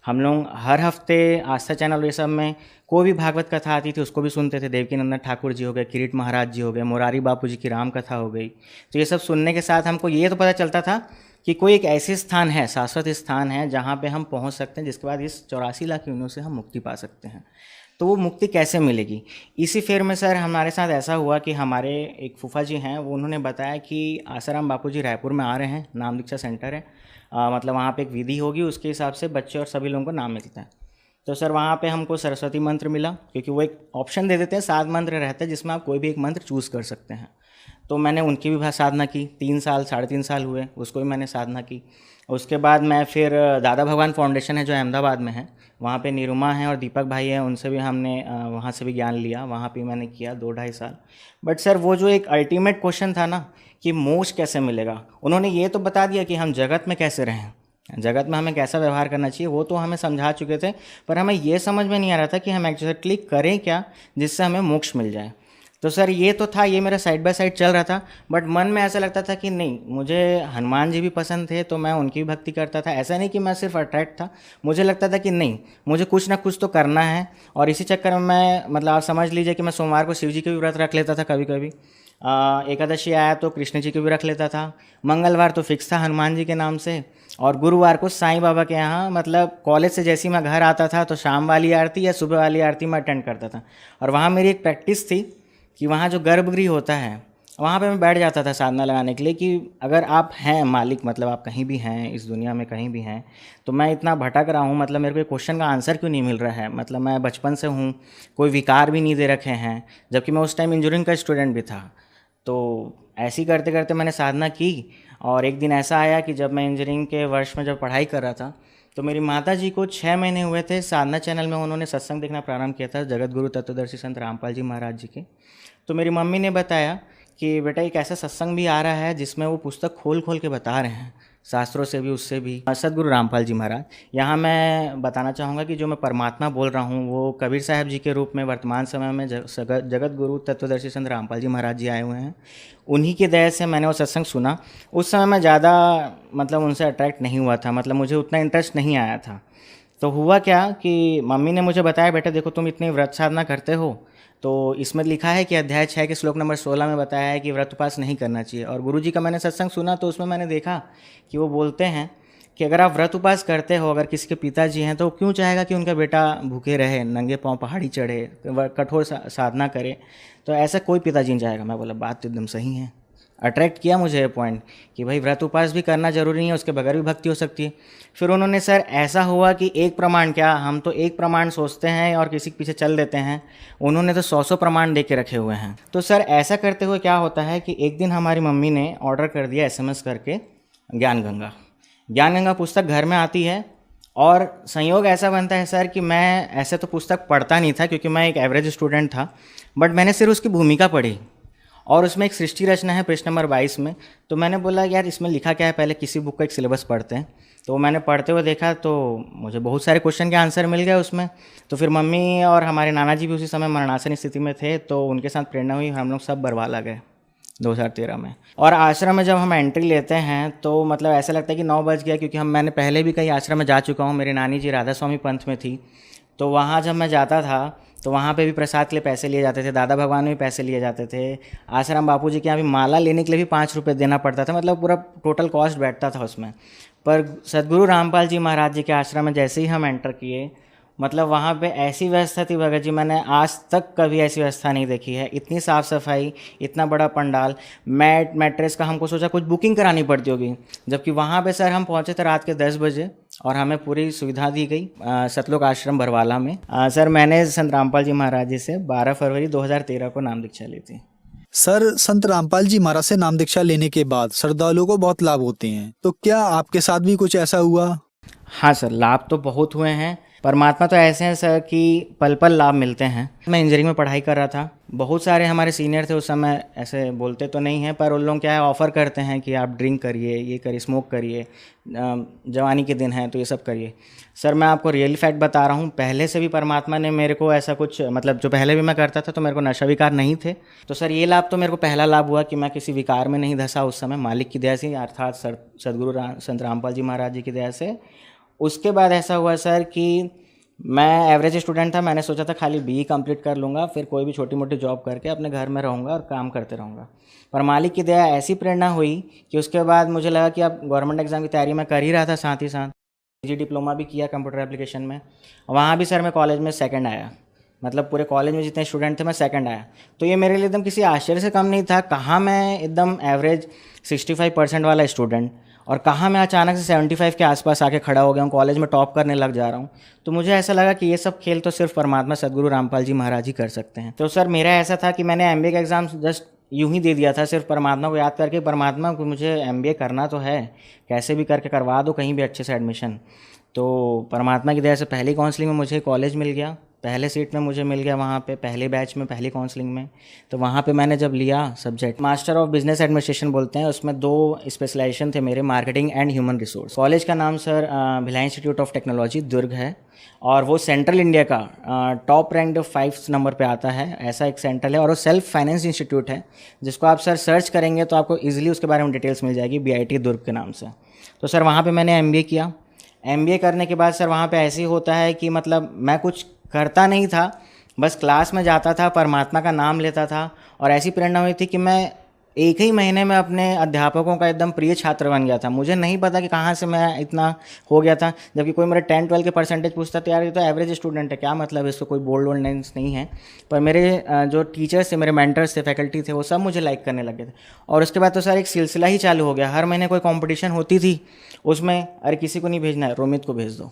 [SPEAKER 5] हम लोग हर हफ्ते आस्था चैनल ये सब में कोई भी भागवत कथा आती थी उसको भी सुनते थे। देवकीनंदन ठाकुर जी हो गए, किरीट महाराज जी हो गए, मोरारी बापू जी की राम कथा हो गई। तो ये सब सुनने के साथ हमको ये तो पता चलता था कि कोई एक ऐसी स्थान है, शाश्वत स्थान है जहाँ पे हम पहुँच सकते हैं, जिसके बाद इस 84 लाख योनियों से हम मुक्ति पा सकते हैं। तो वो मुक्ति कैसे मिलेगी? इसी फेर में सर हमारे साथ ऐसा हुआ कि हमारे एक फूफा जी हैं, वो उन्होंने बताया कि आसाराम बापू जी रायपुर में आ रहे हैं, नाम दीक्षा सेंटर है, मतलब वहाँ पे एक विधि होगी, उसके हिसाब से बच्चे और सभी लोगों को नाम मिलता है। तो सर वहाँ पे हमको सरस्वती मंत्र मिला, क्योंकि वो एक ऑप्शन दे देते हैं, 7 मंत्र रहते हैं जिसमें आप कोई भी एक मंत्र चूज़ कर सकते हैं। तो मैंने उनकी भी साधना की, 3 साल 3.5 साल हुए, उसको भी मैंने साधना की। उसके बाद मैं फिर दादा भगवान फाउंडेशन है जो अहमदाबाद में है, वहाँ पे निरुमा है और दीपक भाई हैं, उनसे भी हमने वहाँ से भी ज्ञान लिया, वहाँ पे मैंने किया 2-2.5 साल। बट सर वो जो एक अल्टीमेट क्वेश्चन था ना कि मोक्ष कैसे मिलेगा, उन्होंने ये तो बता दिया कि हम जगत में कैसे रहें, जगत में हमें कैसा व्यवहार करना चाहिए, वो तो हमें समझा चुके थे, पर हमें ये समझ में नहीं आ रहा था कि हम एक्चुअली करें क्या जिससे हमें मोक्ष मिल जाए। तो सर ये तो था, ये मेरा साइड बाय साइड चल रहा था, बट मन में ऐसा लगता था कि नहीं, मुझे हनुमान जी भी पसंद थे तो मैं उनकी भी भक्ति करता था। ऐसा नहीं कि मैं सिर्फ अट्रैक्ट था, मुझे लगता था कि नहीं, मुझे कुछ ना कुछ तो करना है। और इसी चक्कर में मैं, मतलब आप समझ लीजिए कि मैं सोमवार को शिव जी के भी व्रत रख लेता था, कभी कभी एकादशी आया तो कृष्ण जी के भी रख लेता था, मंगलवार तो फिक्स था हनुमान जी के नाम से, और गुरुवार को साईं बाबा के यहाँ, मतलब कॉलेज से जैसे ही मैं घर आता था तो शाम वाली आरती या सुबह वाली आरती मैं अटेंड करता था। और वहाँ मेरी एक प्रैक्टिस थी कि वहाँ जो गर्भगृह होता है वहाँ पे मैं बैठ जाता था साधना लगाने के लिए, कि अगर आप हैं मालिक, मतलब आप कहीं भी हैं इस दुनिया में, कहीं भी हैं, तो मैं इतना भटक रहा हूँ, मतलब मेरे को क्वेश्चन का आंसर क्यों नहीं मिल रहा है, मतलब मैं बचपन से हूँ, कोई विकार भी नहीं दे रखे हैं, जबकि मैं उस टाइम इंजीनियरिंग का स्टूडेंट भी था। तो ऐसे ही करते करते मैंने साधना की, और एक दिन ऐसा आया कि जब मैं इंजीनियरिंग के वर्ष में जब पढ़ाई कर रहा था, तो मेरी माता जी को 6 महीने हुए थे, साधना चैनल में उन्होंने सत्संग देखना प्रारंभ किया था जगत गुरु तत्वदर्शी संत रामपाल जी महाराज जी के। तो मेरी मम्मी ने बताया कि बेटा एक ऐसा सत्संग भी आ रहा है जिसमें वो पुस्तक खोल खोल के बता रहे हैं, शास्त्रों से भी, उससे भी, सदगुरु रामपाल जी महाराज। यहाँ मैं बताना चाहूँगा कि जो मैं परमात्मा बोल रहा हूँ वो कबीर साहब जी के रूप में वर्तमान समय में जगत गुरु तत्वदर्शी संत रामपाल जी महाराज जी आए हुए हैं। उन्हीं की दया से मैंने वो सत्संग सुना। उस समय मैं ज़्यादा, मतलब उनसे अट्रैक्ट नहीं हुआ था, मतलब मुझे उतना इंटरेस्ट नहीं आया था। तो हुआ क्या कि मम्मी ने मुझे बताया, बेटा देखो तुम इतनी व्रत साधना करते हो, तो इसमें लिखा है कि अध्याय 6 के श्लोक नंबर 16 में बताया है कि व्रत उपास नहीं करना चाहिए। और गुरुजी का मैंने सत्संग सुना तो उसमें मैंने देखा कि वो बोलते हैं कि अगर आप व्रत उपास करते हो, अगर किसी के पिताजी हैं, तो क्यों चाहेगा कि उनका बेटा भूखे रहे, नंगे पाँव पहाड़ी चढ़े, कठोर साधना करे? तो ऐसा कोई पिताजी नहीं चाहेगा। मैं बोला बात तो एकदम सही है। अट्रैक्ट किया मुझे ये पॉइंट कि भाई व्रत उपास भी करना जरूरी नहीं है, उसके बगैर भी भक्ति हो सकती है। फिर उन्होंने, सर ऐसा हुआ कि एक प्रमाण क्या, हम तो एक प्रमाण सोचते हैं और किसी के पीछे चल देते हैं, उन्होंने तो 100 प्रमाण दे के रखे हुए हैं। तो सर ऐसा करते हुए क्या होता है कि एक दिन हमारी मम्मी ने ऑर्डर कर दिया SMS करके ज्ञान गंगा पुस्तक घर में आती है, और संयोग ऐसा बनता है सर कि मैं ऐसे तो पुस्तक पढ़ता नहीं था क्योंकि मैं एक एवरेज स्टूडेंट था, बट मैंने सिर्फ उसकी भूमिका पढ़ी और उसमें एक सृष्टि रचना है पृष्ठ नंबर 22 में। तो मैंने बोला यार इसमें लिखा क्या है, पहले किसी बुक का एक सिलेबस पढ़ते हैं। तो मैंने पढ़ते हुए देखा तो मुझे बहुत सारे क्वेश्चन के आंसर मिल गए उसमें। तो फिर मम्मी और हमारे नाना जी भी उसी समय मरणासन स्थिति में थे, तो उनके साथ प्रेरणा हुई, हम लोग सब बरवाला गए 2013 में। और आश्रम में जब हम एंट्री लेते हैं तो मतलब ऐसा लगता है कि 9 बज गया, क्योंकि मैंने पहले भी कई आश्रम में जा चुका हूँ। मेरी नानी जी राधा स्वामी पंथ में थी, तो वहाँ जब मैं जाता था तो वहाँ पे भी प्रसाद के लिए पैसे लिए जाते थे, दादा भगवान में भी पैसे लिए जाते थे। आश्रम बापूजी के यहाँ भी माला लेने के लिए भी 5 रुपये देना पड़ता था, मतलब पूरा टोटल कॉस्ट बैठता था उसमें। पर सदगुरु रामपाल जी महाराज जी के आश्रम में जैसे ही हम एंटर किए, मतलब वहाँ पे ऐसी व्यवस्था थी भगत जी, मैंने आज तक कभी ऐसी व्यवस्था नहीं देखी है। इतनी साफ़ सफाई, इतना बड़ा पंडाल, मैट मैट्रेस का हमको सोचा कुछ बुकिंग करानी पड़ती होगी, जबकि वहाँ पे सर हम पहुँचे थे रात के 10 बजे और हमें पूरी सुविधा दी गई सतलोक आश्रम बरवाला में। सर मैंने संत रामपाल जी महाराज जी से 12 फरवरी 2013 को नाम दीक्षा ली थी।
[SPEAKER 4] सर, संत रामपाल जी महाराज से नाम दीक्षा लेने के बाद श्रद्धालुओं को बहुत लाभ होते हैं, तो क्या आपके साथ भी कुछ ऐसा हुआ?
[SPEAKER 5] हाँ सर, लाभ तो बहुत हुए हैं। परमात्मा तो ऐसे हैं सर कि पल पल लाभ मिलते हैं। मैं इंजीनियरिंग में पढ़ाई कर रहा था, बहुत सारे हमारे सीनियर थे उस समय, ऐसे बोलते तो नहीं हैं पर उन लोग क्या है ऑफ़र करते हैं कि आप ड्रिंक करिए, ये करिए, स्मोक करिए, जवानी के दिन हैं तो ये सब करिए। सर मैं आपको रियल फैक्ट बता रहा हूँ, पहले से भी परमात्मा ने मेरे को ऐसा कुछ, मतलब जो पहले भी मैं करता था तो मेरे को नशा विकार नहीं थे। तो सर ये लाभ तो मेरे को पहला लाभ हुआ कि मैं किसी विकार में नहीं धंसा उस समय, मालिक की दया से, अर्थात सदगुरु संत रामपाल जी महाराज जी की दया से। उसके बाद ऐसा हुआ सर कि मैं एवरेज स्टूडेंट था, मैंने सोचा था खाली BE कंप्लीट कर लूँगा, फिर कोई भी छोटी मोटी जॉब करके अपने घर में रहूँगा और काम करते रहूँगा। पर मालिक की दया ऐसी प्रेरणा हुई कि उसके बाद मुझे लगा कि अब गवर्नमेंट एग्ज़ाम की तैयारी मैं कर ही रहा था, साथ ही साथ PG डिप्लोमा भी किया कंप्यूटर एप्लीकेशन में। वहाँ भी सर मैं कॉलेज में सेकंड आया, मतलब पूरे कॉलेज में जितने स्टूडेंट थे मैं सेकंड आया। तो ये मेरे लिए एकदम किसी आश्चर्य से कम नहीं था, कहाँ मैं एकदम एवरेज 65% वाला स्टूडेंट और कहाँ मैं अचानक से 75 के आसपास आके खड़ा हो गया हूँ, कॉलेज में टॉप करने लग जा रहा हूँ। तो मुझे ऐसा लगा कि ये सब खेल तो सिर्फ परमात्मा सदगुरु रामपाल जी महाराज ही कर सकते हैं। तो सर मेरा ऐसा था कि मैंने MBA का एग्ज़ाम जस्ट यूं ही दे दिया था, सिर्फ परमात्मा को याद करके, परमात्मा को मुझे MBA करना तो है, कैसे भी करके करवा दो कहीं भी अच्छे से एडमिशन। तो परमात्मा की दया से पहली काउंसलिंग में मुझे कॉलेज मिल गया, पहले सीट में मुझे मिल गया वहाँ पे, पहले बैच में, पहली काउंसलिंग में। तो वहाँ पे मैंने जब लिया subject master of business administration बोलते हैं, उसमें 2 स्पेशलाइजेशन थे मेरे, marketing and human resource. College का नाम sir Bhilai institute of technology Durg है और वो सेंट्रल इंडिया का टॉप रैंक 5 नंबर पे आता है, ऐसा एक सेंटर है। और वो सेल्फ फाइनेंस इंस्टीट्यूट है, जिसको आप सर सर्च करेंगे तो आपको ईजिली उसके बारे में डिटेल्स मिल जाएगी, BIT दुर्ग के नाम से। तो सर वहाँ पर मैंने MBA किया। MBA करने के बाद सर वहाँ पर ऐसे ही होता है कि मतलब मैं कुछ करता नहीं था, बस क्लास में जाता था, परमात्मा का नाम लेता था और ऐसी प्रेरणा हुई थी कि मैं 1 ही महीने में अपने अध्यापकों का एकदम प्रिय छात्र बन गया था। मुझे नहीं पता कि कहाँ से मैं इतना हो गया था, जबकि कोई मेरे 10-12 के परसेंटेज पूछता तो यार ये तो एवरेज स्टूडेंट है, क्या मतलब इसको कोई बोल्ड वोल्डनेस नहीं है। पर मेरे जो टीचर्स थे, मेरे मेंटर्स थे, फैकल्टी थे, वो सब मुझे लाइक करने लगे थे। और उसके बाद तो सर एक सिलसिला ही चालू हो गया, हर महीने कोई कॉम्पिटिशन होती थी, उसमें अरे किसी को नहीं भेजना है, रोमित को भेज दो,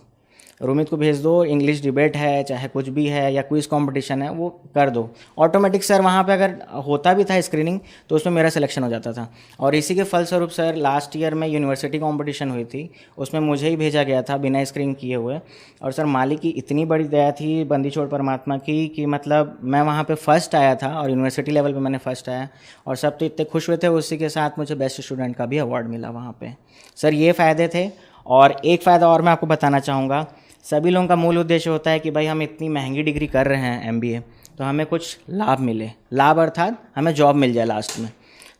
[SPEAKER 5] रोमित को भेज दो, इंग्लिश डिबेट है, चाहे कुछ भी है या क्विज कंपटीशन है, वो कर दो। ऑटोमेटिक सर वहाँ पे अगर होता भी था स्क्रीनिंग तो उसमें मेरा सिलेक्शन हो जाता था। और इसी के फलस्वरूप सर लास्ट ईयर में यूनिवर्सिटी कंपटीशन हुई थी, उसमें मुझे ही भेजा गया था बिना स्क्रीन किए हुए। और सर मालिक की इतनी बड़ी दया थी, बंदी छोड़ परमात्मा की, कि मतलब मैं वहाँ पर फर्स्ट आया था और यूनिवर्सिटी लेवल पर मैंने फर्स्ट आया और सब तो इतने खुश हुए थे। उसी के साथ मुझे बेस्ट स्टूडेंट का भी अवार्ड मिला वहाँ पर। सर ये फ़ायदे थे। और एक फ़ायदा और मैं आपको बताना चाहूँगा, सभी लोगों का मूल उद्देश्य होता है कि भाई हम इतनी महंगी डिग्री कर रहे हैं MBA, तो हमें कुछ लाभ मिले, लाभ अर्थात हमें जॉब मिल जाए लास्ट में।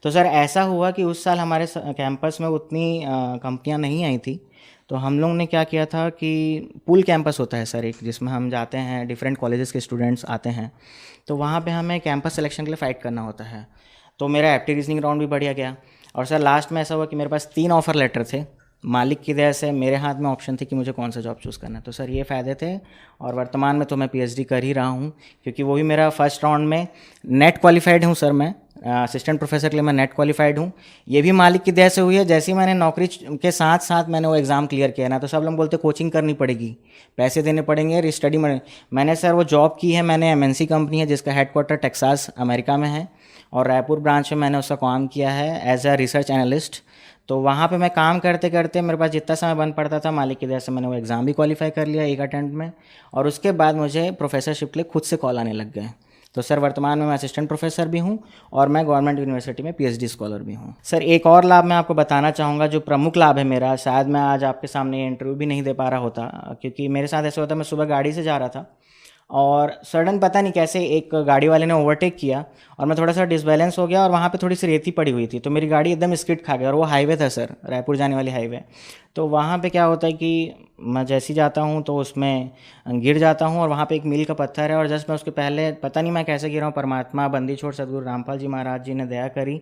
[SPEAKER 5] तो सर ऐसा हुआ कि उस साल हमारे कैंपस में उतनी कंपनियां नहीं आई थी, तो हम लोग ने क्या किया था कि पूल कैंपस होता है सर एक, जिसमें हम जाते हैं, डिफरेंट कॉलेजेस के स्टूडेंट्स आते हैं, तो वहाँ पे हमें कैंपस सिलेक्शन के लिए फ़ाइट करना होता है। तो मेरा एप्टी रीजनिंग राउंड भी बढ़िया गया और सर लास्ट में ऐसा हुआ कि मेरे पास 3 ऑफ़र लेटर थे। मालिक की दया से मेरे हाथ में ऑप्शन थी कि मुझे कौन सा जॉब चूज़ करना है। तो सर ये फ़ायदे थे। और वर्तमान में तो मैं PhD कर ही रहा हूँ, क्योंकि वो भी मेरा फर्स्ट राउंड में नेट क्वालिफाइड हूँ सर। मैं असिस्टेंट प्रोफेसर के लिए मैं नेट क्वालिफाइड हूँ। ये भी मालिक की दया से हुई है। जैसे ही मैंने नौकरी के साथ साथ मैंने वो एग्ज़ाम क्लियर किया ना, तो सब लोग बोलते कोचिंग करनी पड़ेगी, पैसे देने पड़ेंगे, स्टडी में। मैंने सर वो जॉब की है, मैंने MNC कंपनी है जिसका हेडक्वार्टर टेक्सास अमेरिका में है और रायपुर ब्रांच में मैंने उसका काम किया है एज अ रिसर्च एनालिस्ट। तो वहाँ पे मैं काम करते करते मेरे पास जितना समय बन पड़ता था, मालिक की दया से मैंने वो एग्ज़ाम भी क्वालिफाई कर लिया एक अटेम्प्ट में। और उसके बाद मुझे प्रोफेसरशिप के लिए खुद से कॉल आने लग गए। तो सर वर्तमान में मैं असिस्टेंट प्रोफेसर भी हूँ और मैं गवर्नमेंट यूनिवर्सिटी में पीएचडी स्कॉलर भी हूँ। सर एक और लाभ मैं आपको बताना चाहूँगा, जो प्रमुख लाभ है मेरा, शायद मैं आज आपके सामने ये इंटरव्यू भी नहीं दे पा रहा होता, क्योंकि मेरे साथ ऐसा होता, मैं सुबह गाड़ी से जा रहा था और सडन पता नहीं कैसे एक गाड़ी वाले ने ओवरटेक किया और मैं थोड़ा सा डिसबैलेंस हो गया और वहाँ पे थोड़ी सी रेती पड़ी हुई थी, तो मेरी गाड़ी एकदम स्किड खा गई और वो हाईवे था सर, रायपुर जाने वाली हाईवे। तो वहाँ पे क्या होता है कि मैं जैसे ही जाता हूँ तो उसमें गिर जाता हूँ और वहाँ पे एक मील का पत्थर है और जस्ट मैं उसके पहले पता नहीं मैं कैसे गिरा हूँ, परमात्मा बंदी छोड़ सदगुरु रामपाल जी महाराज जी ने दया करी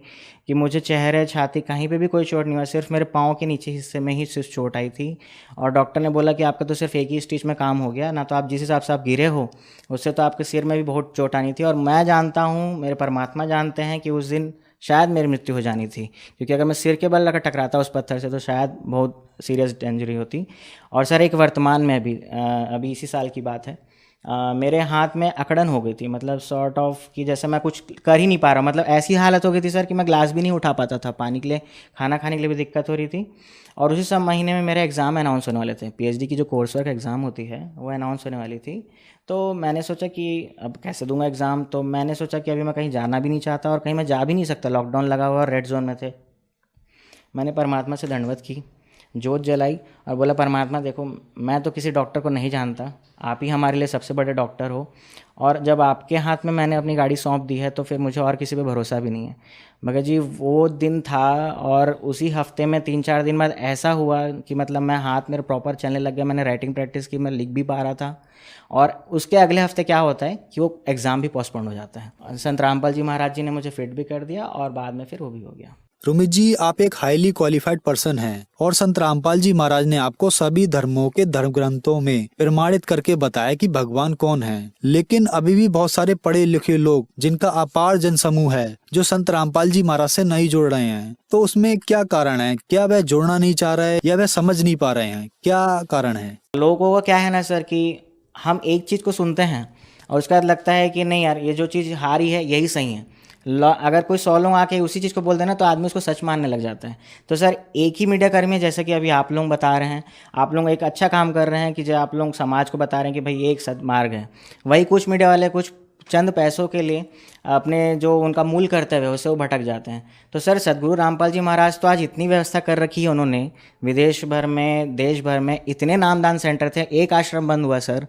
[SPEAKER 5] कि मुझे चेहरे छाती कहीं पे भी कोई चोट नहीं हुआ, सिर्फ मेरे पाँव के नीचे हिस्से में ही सिर्फ चोट आई थी। और डॉक्टर ने बोला कि आपका तो सिर्फ एक ही स्टिच में काम हो गया, ना तो आप जिस हिसाब से आप गिरे हो उससे तो आपके सिर में भी बहुत चोट आनी थी। और मैं जानता हूँ, मेरे परमात्मा जानते हैं कि उस दिन शायद मेरी मृत्यु हो जानी थी, क्योंकि अगर मैं सिर के बल लगा टकराता उस पत्थर से तो शायद बहुत सीरियस इंजरी होती। और सर एक वर्तमान में अभी इसी साल की बात है, मेरे हाथ में अकड़न हो गई थी, मतलब सॉर्ट ऑफ कि जैसे मैं कुछ कर ही नहीं पा रहा, मतलब ऐसी हालत हो गई थी सर कि मैं ग्लास भी नहीं उठा पाता था, पानी के लिए खाना खाने के लिए भी दिक्कत हो रही थी। और उसी सब महीने में मेरे एग्ज़ाम अनाउंस होने वाले थे, पीएचडी की जो कोर्स वर्क एग्ज़ाम होती है वो अनाउंस होने वाली थी। तो मैंने सोचा कि अब कैसे दूंगा एग्ज़ाम, तो मैंने सोचा कि अभी मैं कहीं जाना भी नहीं चाहता और कहीं मैं जा भी नहीं सकता, लॉकडाउन लगा हुआ और रेड जोन में थे। मैंने परमात्मा से दंडवत की, जोत जलाई और बोला परमात्मा देखो मैं तो किसी डॉक्टर को नहीं जानता, आप ही हमारे लिए सबसे बड़े डॉक्टर हो, और जब आपके हाथ में मैंने अपनी गाड़ी सौंप दी है तो फिर मुझे और किसी पे भरोसा भी नहीं है। मगर जी वो दिन था और उसी हफ्ते में 3-4 दिन बाद ऐसा हुआ कि मतलब मैं हाथ मेरे प्रॉपर चलने लग गया, मैंने राइटिंग प्रैक्टिस की, मैं लिख भी पा रहा था। और उसके अगले हफ्ते क्या होता है कि वो एग्ज़ाम भी पोस्टपोन हो जाता है। संत रामपाल जी महाराज जी ने मुझे फिट भी कर दिया और बाद में फिर वो भी हो गया।
[SPEAKER 4] रोमित जी, आप एक हाईली क्वालिफाइड पर्सन हैं और संत रामपाल जी महाराज ने आपको सभी धर्मों के धर्म ग्रंथों में प्रमाणित करके बताया कि भगवान कौन है। लेकिन अभी भी बहुत सारे पढ़े लिखे लोग जिनका अपार जनसमूह है जो संत रामपाल जी महाराज से नहीं जुड़ रहे हैं, तो उसमें क्या कारण है? क्या वह जुड़ना नहीं चाह रहे या वह समझ नहीं पा रहे हैं? क्या कारण है?
[SPEAKER 5] लोगों का क्या है ना सर कि हम एक चीज़ को सुनते हैं और उसके बाद लगता है कि नहीं यार ये जो चीज़ हारी है यही सही है। अगर कोई 100 लोग आके उसी चीज़ को बोल देना तो आदमी उसको सच मानने लग जाता है। तो सर एक ही मीडिया कर्मी है, जैसे कि अभी आप लोग बता रहे हैं, आप लोग एक अच्छा काम कर रहे हैं कि जो आप लोग समाज को बता रहे हैं कि भाई ये एक सदमार्ग है, वही कुछ मीडिया वाले कुछ चंद पैसों के लिए अपने जो उनका मूल कर्तव्य है उससे वो भटक जाते हैं। तो सर सदगुरु रामपाल जी महाराज तो आज इतनी व्यवस्था कर रखी है उन्होंने, विदेश भर में देश भर में इतने नामदान सेंटर थे, एक आश्रम बंद हुआ सर।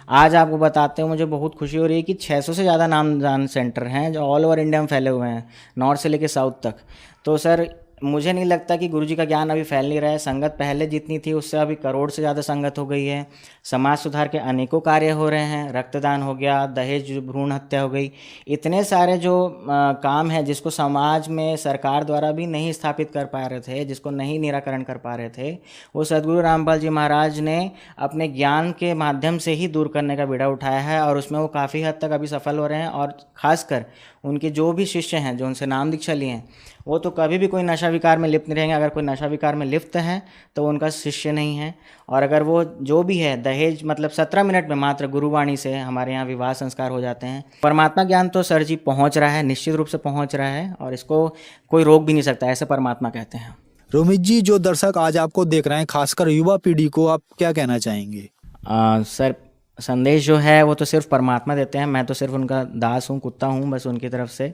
[SPEAKER 5] आज आपको बताते हुए मुझे बहुत खुशी हो रही है कि 600 से ज़्यादा नामदान सेंटर हैं जो ऑल ओवर इंडिया में फैले हुए हैं, नॉर्थ से लेकर साउथ तक। तो सर मुझे नहीं लगता कि गुरुजी का ज्ञान अभी फैल नहीं रहा है। संगत पहले जितनी थी उससे अभी करोड़ से ज़्यादा संगत हो गई है। समाज सुधार के अनेकों कार्य हो रहे हैं, रक्तदान हो गया, दहेज भ्रूण हत्या हो गई, इतने सारे जो काम है जिसको समाज में सरकार द्वारा भी नहीं स्थापित कर पा रहे थे, जिसको नहीं निराकरण कर पा रहे थे, वो सदगुरु रामपाल जी महाराज ने अपने ज्ञान के माध्यम से ही दूर करने का बीड़ा उठाया है और उसमें वो काफ़ी हद तक अभी सफल हो रहे हैं। और ख़ासकर उनके जो भी शिष्य हैं जो उनसे नाम दीक्षा लिए हैं वो तो कभी भी कोई नशा विकार में लिप्त नहीं रहेंगे। अगर कोई नशा विकार में लिप्त है तो उनका शिष्य नहीं है। और अगर वो जो भी है दहेज, मतलब 17 मिनट में मात्र गुरुवाणी से हमारे यहाँ विवाह संस्कार हो जाते हैं। परमात्मा ज्ञान तो सर जी पहुँच रहा है, निश्चित रूप से पहुँच रहा है और इसको कोई रोक भी नहीं सकता, ऐसे परमात्मा कहते हैं।
[SPEAKER 4] रोमित जी, जो दर्शक आज आपको देख रहे हैं, खासकर युवा पीढ़ी को आप क्या कहना चाहेंगे?
[SPEAKER 5] सर संदेश जो है वो तो सिर्फ परमात्मा देते हैं, मैं तो सिर्फ उनका दास हूँ, कुत्ता हूँ बस उनकी तरफ से।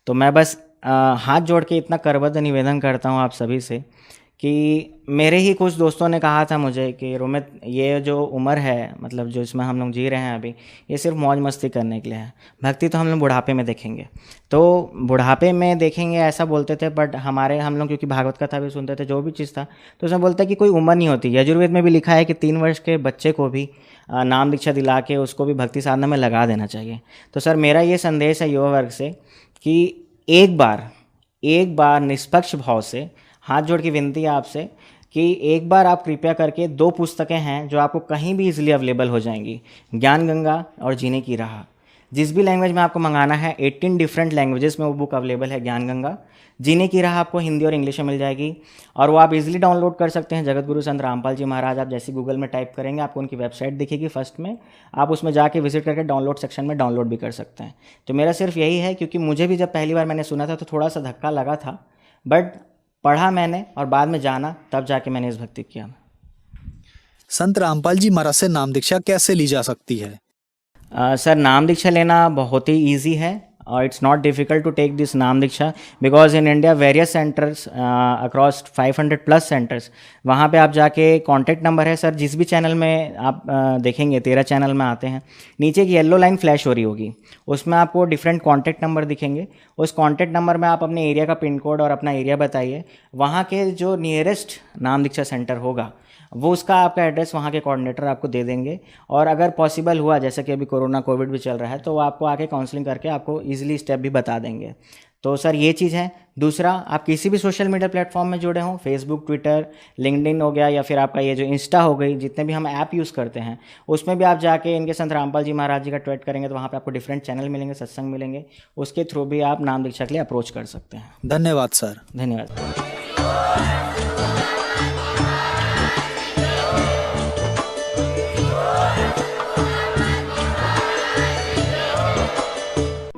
[SPEAKER 5] तो मैं बस हाथ जोड़ के इतना करबद्ध निवेदन करता हूँ आप सभी से कि मेरे ही कुछ दोस्तों ने कहा था मुझे कि रोमित ये जो उम्र है, मतलब जो इसमें हम लोग जी रहे हैं अभी, ये सिर्फ मौज मस्ती करने के लिए है, भक्ति तो हम लोग बुढ़ापे में देखेंगे। तो बुढ़ापे में देखेंगे ऐसा बोलते थे, बट हम लोग क्योंकि भागवत कथा भी सुनते थे, जो भी चीज़ था तो उसमें बोलता है कि कोई उम्र नहीं होती। यजुर्वेद में भी लिखा है कि 3 वर्ष के बच्चे को भी नाम दीक्षा दिला के उसको भी भक्ति साधना में लगा देना चाहिए। तो सर मेरा ये संदेश है युवा वर्ग से कि एक बार निष्पक्ष भाव से हाथ जोड़ की विनती है आपसे कि एक बार आप कृपया करके 2 पुस्तकें हैं जो आपको कहीं भी इजीली अवेलेबल हो जाएंगी, ज्ञान गंगा और जीने की राह। जिस भी लैंग्वेज में आपको मंगाना है, 18 डिफरेंट लैंग्वेजेस में वो बुक अवेलेबल है। ज्ञान गंगा, जीने की राह आपको हिंदी और इंग्लिश में मिल जाएगी और वो आप इजीली डाउनलोड कर सकते हैं। जगत गुरु संत रामपाल जी महाराज, आप जैसे गूगल में टाइप करेंगे आपको उनकी वेबसाइट दिखेगी फर्स्ट में, आप उसमें जाके विजिट करके डाउनलोड सेक्शन में डाउनलोड भी कर सकते हैं। तो मेरा सिर्फ यही है, क्योंकि मुझे भी जब पहली बार मैंने सुना था तो थोड़ा सा धक्का लगा था, बट पढ़ा मैंने और बाद में जाना, तब जाके मैंने इस भक्ति किया।
[SPEAKER 4] संत रामपाल जी महाराज से नाम दीक्षा कैसे ली जा सकती है?
[SPEAKER 5] सर नाम दीक्षा लेना बहुत ही ईजी है और it's not difficult to take this नाम Diksha because in India various centres across 500 plus centres, वहाँ पे आप जाके कॉन्टैक्ट नंबर है सर, जिस भी चैनल में आप देखेंगे 13 चैनल में आते हैं, नीचे एक येलो लाइन फ्लैश हो रही होगी, उसमें आपको डिफरेंट कॉन्टैक्ट नंबर दिखेंगे। उस कॉन्टैक्ट नंबर में आप अपने एरिया का पिन कोड और अपना एरिया बताइए, वहाँ के जो नियरेस्ट नाम दीक्षा सेंटर होगा वो उसका आपका एड्रेस वहाँ के कोऑर्डिनेटर आपको दे देंगे। और अगर पॉसिबल हुआ, जैसे कि अभी कोरोना कोविड भी चल रहा है, तो वो आपको आके काउंसलिंग करके आपको इजीली स्टेप भी बता देंगे। तो सर ये चीज़ है। दूसरा, आप किसी भी सोशल मीडिया प्लेटफॉर्म में जुड़े हों, फेसबुक, ट्विटर, लिंक्डइन हो गया, या फिर आपका ये जो इंस्टा हो गई, जितने भी हम ऐप यूज़ करते हैं उसमें भी आप जाके इनके संत रामपाल जी महाराज जी का ट्वीट करेंगे तो वहाँ पे आपको डिफरेंट चैनल मिलेंगे, सत्संग मिलेंगे, उसके थ्रू भी आप नाम दीक्षा के लिए अप्रोच कर सकते हैं।
[SPEAKER 4] धन्यवाद सर।
[SPEAKER 5] धन्यवाद।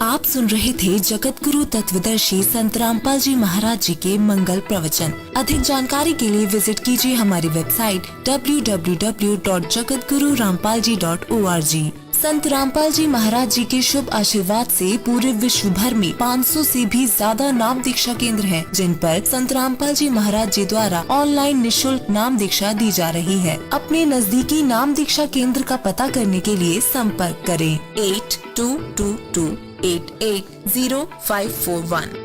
[SPEAKER 6] आप सुन रहे थे जगत गुरु तत्वदर्शी संत रामपाल जी महाराज जी के मंगल प्रवचन। अधिक जानकारी के लिए विजिट कीजिए हमारी वेबसाइट www.jagatgururampalji.org। संत रामपाल जी महाराज जी के शुभ आशीर्वाद से पूरे विश्व भर में 500 से भी ज्यादा नाम दीक्षा केंद्र हैं, जिन पर संत रामपाल जी महाराज जी द्वारा ऑनलाइन निशुल्क नाम दीक्षा दी जा रही है। अपने नजदीकी नाम दीक्षा केंद्र का पता करने के लिए संपर्क करें 8222880541।